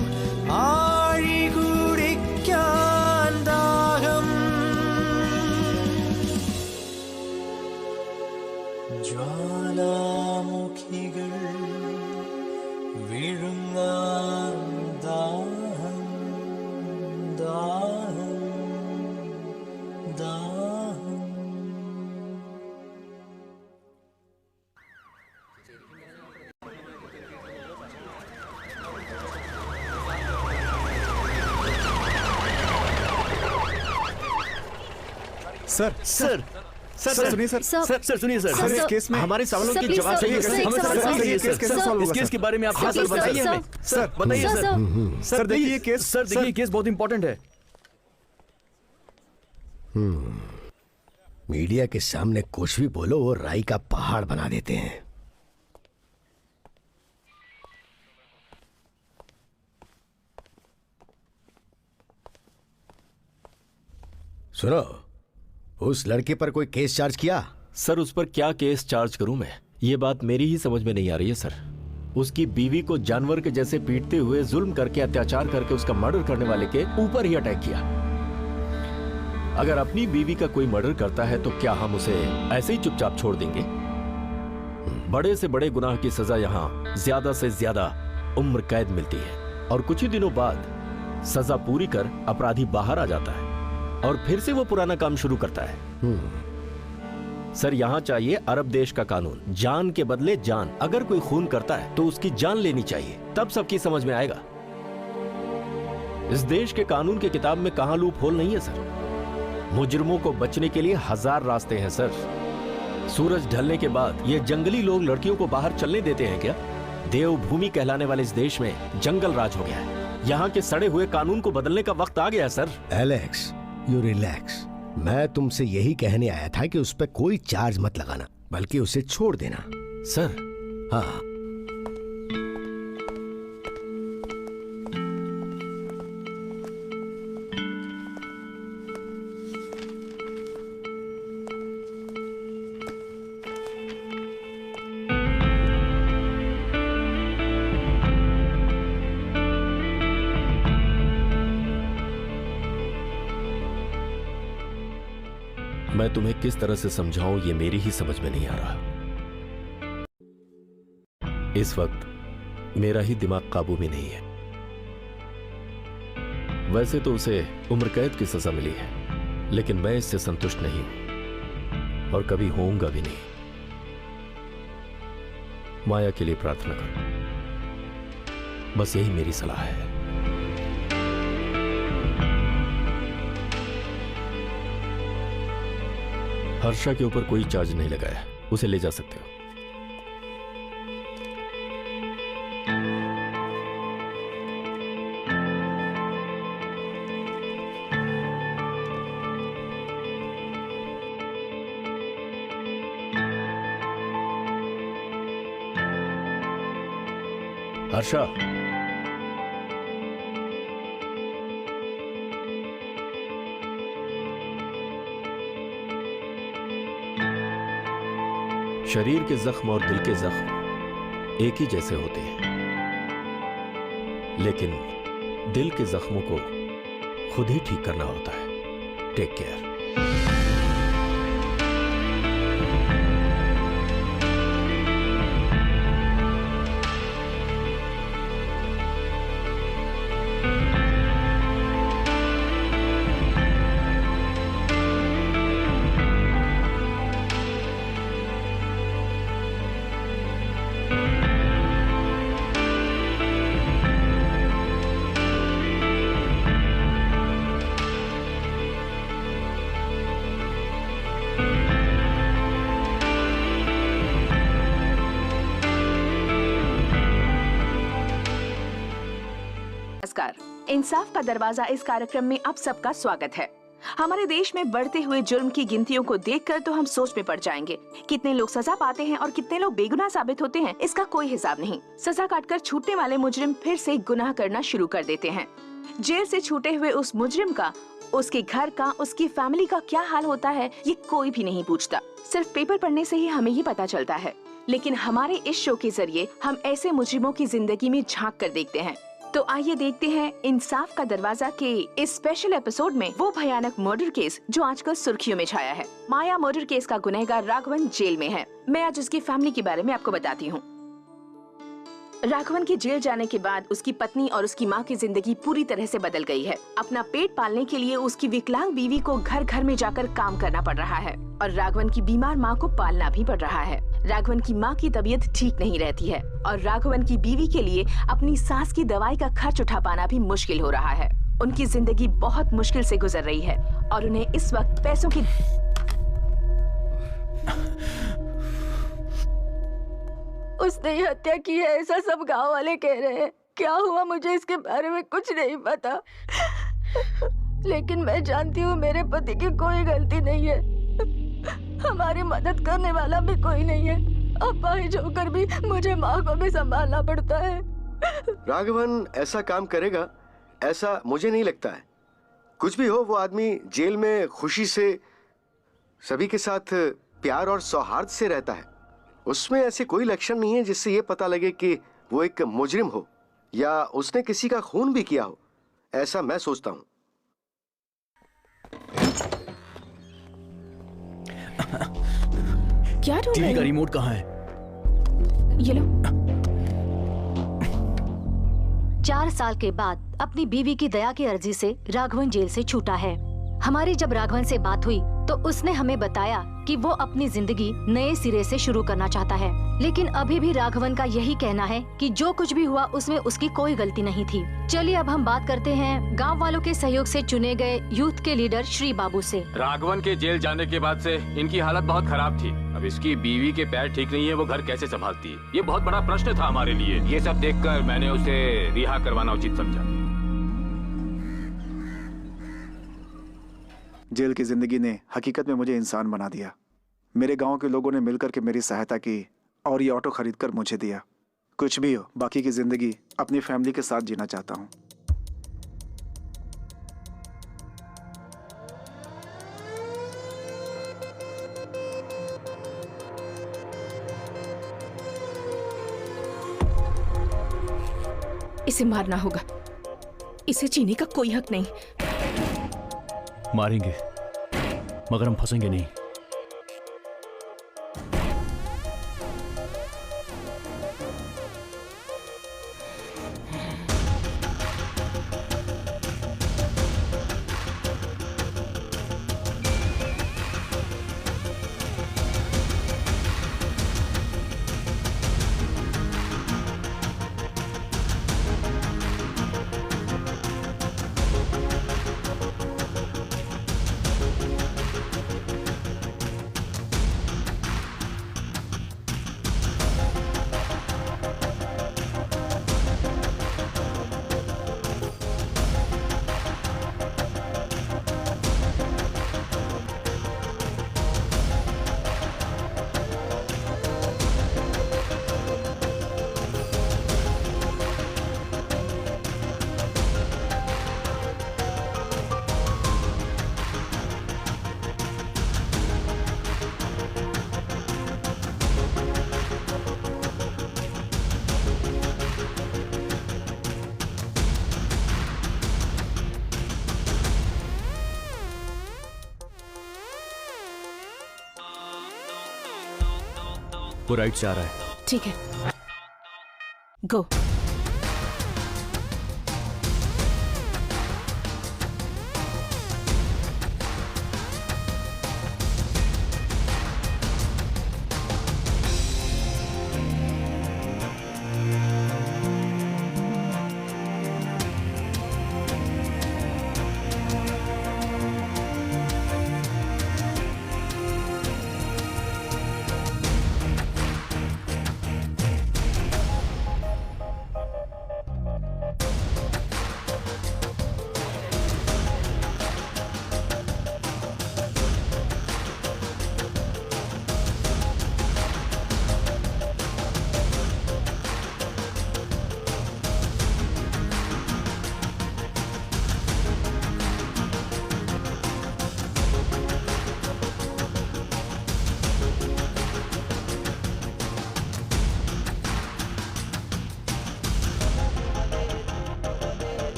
ആഴി കുടിക്കാൻ ദാഹം, ജ്വാലാമുഖികൾ വിഴുങ്ങാൻ ദാഹം, ദാഹം, ദാഹം. सर सर सर सुनिए सर सर सुनिए सर, सर, इस केस में हमारे सवालों सर, की प्लीज, जवाब सर, चाहिए सर, सर। एक हमें सवाल सर बताइए, बताइए केस कैसे सर, solve इस होगा, केस सर? के बारे में आप क्या प्लीज, सर बताइए सर, हमें सर बताइए सर, सर सर देखिए ये केस सर देखिए केस बहुत इंपॉर्टेंट है। मीडिया के सामने कुछ भी बोलो वो राई का पहाड़ बना देते हैं। सुनो, उस लड़के पर कोई केस चार्ज किया? सर उस पर क्या केस चार्ज करूं मैं, ये बात मेरी ही समझ में नहीं आ रही है सर। उसकी बीवी को जानवर के जैसे पीटते हुए जुल्म करके अत्याचार करके उसका मर्डर करने वाले के ऊपर ही अटैक किया। अगर अपनी बीवी का कोई मर्डर करता है तो क्या हम उसे ऐसे ही चुपचाप छोड़ देंगे? बड़े से बड़े गुनाह की सजा यहाँ ज्यादा से ज्यादा उम्र कैद मिलती है और कुछ ही दिनों बाद सजा पूरी कर अपराधी बाहर आ जाता है और फिर से वो पुराना काम शुरू करता है। सर, यहां चाहिए अरब देश का कानून, जान के बदले जान। अगर कोई खून करता है तो उसकी जान लेनी चाहिए, तब सबकी समझ में आएगा। इस देश के कानून की किताब में कहां लूप होल नहीं है सर। मुजरिमों को बचने के लिए 1000 रास्ते हैं सर। सूरज ढलने के बाद ये जंगली लोग लड़कियों को बाहर चलने देते हैं क्या? देवभूमि कहलाने वाले इस देश में जंगल राज हो गया है। यहाँ के सड़े हुए कानून को बदलने का वक्त आ गया सर। Alex, you relax. मैं तुमसे यही कहने आया था कि उस पर कोई चार्ज मत लगाना, बल्कि उसे छोड़ देना। सर, हाँ, मैं तुम्हें किस तरह से समझाऊं ये मेरी ही समझ में नहीं आ रहा। इस वक्त मेरा ही दिमाग काबू में नहीं है। वैसे तो उसे उम्र कैद की सजा मिली है, लेकिन मैं इससे संतुष्ट नहीं हूं और कभी होऊंगा भी नहीं। माया के लिए प्रार्थना करो, बस यही मेरी सलाह है। हर्षा के ऊपर कोई चार्ज नहीं लगाया, उसे ले जा सकते हो। हर्षा, शरीर के जख्म और दिल के जख्म एक ही जैसे होते हैं, लेकिन दिल के जख्मों को खुद ही ठीक करना होता है। Take care. इंसाफ का दरवाजा इस कार्यक्रम में आप सबका स्वागत है। हमारे देश में बढ़ते हुए जुर्म की गिनतियों को देखकर तो हम सोच में पड़ जाएंगे। कितने लोग सजा पाते हैं और कितने लोग बेगुनाह साबित होते हैं, इसका कोई हिसाब नहीं। सजा काटकर छूटने वाले मुजरिम फिर से गुनाह करना शुरू कर देते हैं। जेल से छूटे हुए उस मुजरिम का, उसके घर का, उसकी फैमिली का क्या हाल होता है, ये कोई भी नहीं पूछता। सिर्फ पेपर पढ़ने से ही हमें ये पता चलता है। लेकिन हमारे इस शो के जरिए हम ऐसे मुजरिमों की जिंदगी में झांक कर देखते हैं। तो आइए देखते हैं इंसाफ का दरवाजा के इस स्पेशल एपिसोड में वो भयानक मर्डर केस जो आजकल सुर्खियों में छाया है। माया मर्डर केस का गुनहगार राघवन जेल में है। मैं आज उसकी फैमिली के बारे में आपको बताती हूँ। राघवन के जेल जाने के बाद उसकी पत्नी और उसकी माँ की जिंदगी पूरी तरह से बदल गई है। अपना पेट पालने के लिए उसकी विकलांग बीवी को घर घर में जाकर काम करना पड़ रहा है और राघवन की बीमार माँ को पालना भी पड़ रहा है। राघवन की माँ की तबीयत ठीक नहीं रहती है और राघवन की बीवी के लिए अपनी सास की दवाई का खर्च उठा पाना भी मुश्किल हो रहा है। उनकी जिंदगी बहुत मुश्किल से गुजर रही है और उन्हें इस वक्त पैसों की उसने ही हत्या की है, ऐसा सब गांव वाले कह रहे हैं। क्या हुआ मुझे इसके बारे में कुछ नहीं पता, लेकिन मैं जानती हूँ मेरे पति की कोई गलती नहीं है। हमारी मदद करने वाला भी कोई नहीं है। अपाहिज होकर भी मुझे माँ को भी संभालना पड़ता है। राघवन ऐसा काम करेगा ऐसा मुझे नहीं लगता है। कुछ भी हो, वो आदमी जेल में खुशी से सभी के साथ प्यार और सौहार्द से रहता है। उसमें ऐसे कोई लक्षण नहीं है जिससे ये पता लगे कि वो एक मुजरिम हो या उसने किसी का खून भी किया हो। ऐसा मैं सोचता हूँ। क्या ढूंढ रहे टीवी का हो? रिमोट कहाँ है? ये लो। 4 साल के बाद अपनी बीवी की दया की अर्जी से राघवन जेल से छूटा है। हमारी जब राघवन से बात हुई तो उसने हमें बताया कि वो अपनी जिंदगी नए सिरे से शुरू करना चाहता है, लेकिन अभी भी राघवन का यही कहना है कि जो कुछ भी हुआ उसमें उसकी कोई गलती नहीं थी। चलिए अब हम बात करते हैं गांव वालों के सहयोग से चुने गए यूथ के लीडर श्री बाबू से। राघवन के जेल जाने के बाद से इनकी हालत बहुत खराब थी। अब इसकी बीवी के पैर ठीक नहीं है, वो घर कैसे संभालती है, ये बहुत बड़ा प्रश्न था हमारे लिए। ये सब देखकर मैंने उसे रिहा करवाना उचित समझा। जेल की जिंदगी ने हकीकत में मुझे इंसान बना दिया। मेरे गांव के लोगों ने मिलकर के मेरी सहायता की और ये ऑटो खरीद कर मुझे दिया। कुछ भी हो, बाकी की जिंदगी अपनी फैमिली के साथ जीना चाहता हूँ। इसे मारना होगा, इसे जीने का कोई हक नहीं। मारेंगे मगर हम फंसेंगे नहीं। वो राइट से आ रहा है। ठीक है, गो।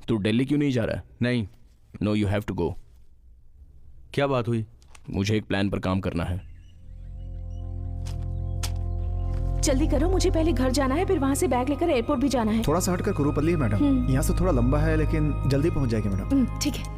तू दिल्ली क्यों नहीं जा रहा है? नहीं। No, you have to go. क्या बात हुई? मुझे एक प्लान पर काम करना है। जल्दी करो, मुझे पहले घर जाना है, फिर वहाँ से बैग लेकर एयरपोर्ट भी जाना है। थोड़ा सा हटकर कुरूपल्ली है मैडम, यहाँ से थोड़ा लंबा है लेकिन जल्दी पहुँच जाएगी मैडम। ठीक है।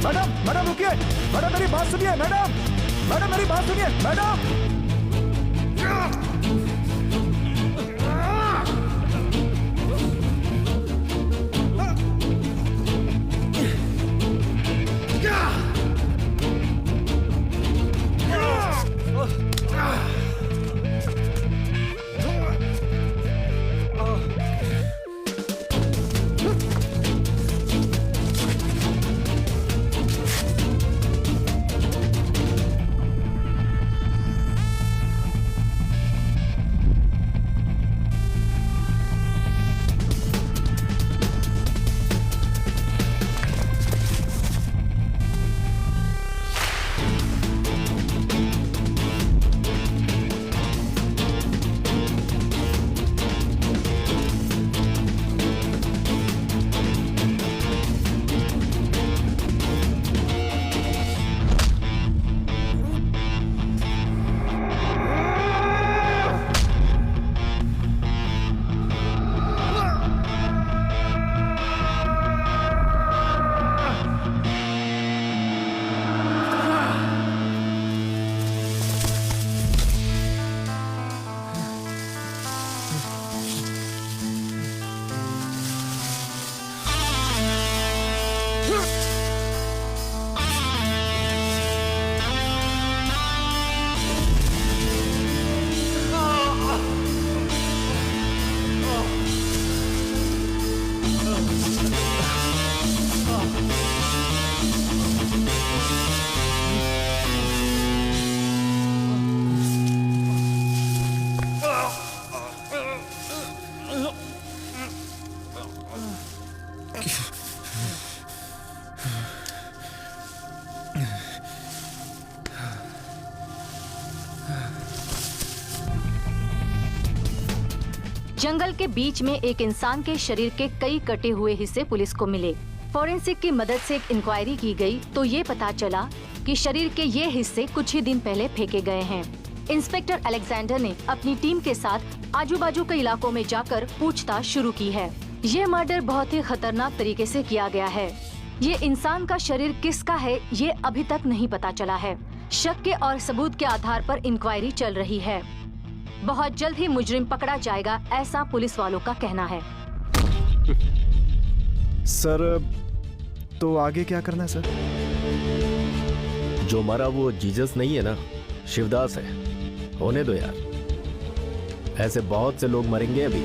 मैडम मैडम रुकिए, मैडम मेरी बात सुनिए, मैडम मैडम मेरी बात सुनिए, मैडम। जंगल के बीच में एक इंसान के शरीर के कई कटे हुए हिस्से पुलिस को मिले। फॉरेंसिक की मदद से एक इंक्वायरी की गई तो ये पता चला कि शरीर के ये हिस्से कुछ ही दिन पहले फेंके गए हैं। इंस्पेक्टर अलेक्जेंडर ने अपनी टीम के साथ आजू बाजू के इलाकों में जाकर पूछताछ शुरू की है। ये मर्डर बहुत ही खतरनाक तरीके से किया गया है। ये इंसान का शरीर किसका है ये अभी तक नहीं पता चला है। शक के और सबूत के आधार पर इंक्वायरी चल रही है। बहुत जल्द ही मुजरिम पकड़ा जाएगा, ऐसा पुलिस वालों का कहना है। सर तो आगे क्या करना है सर? जो मरा वो जीसस नहीं है ना, शिवदास है। होने दो यार, ऐसे बहुत से लोग मरेंगे अभी।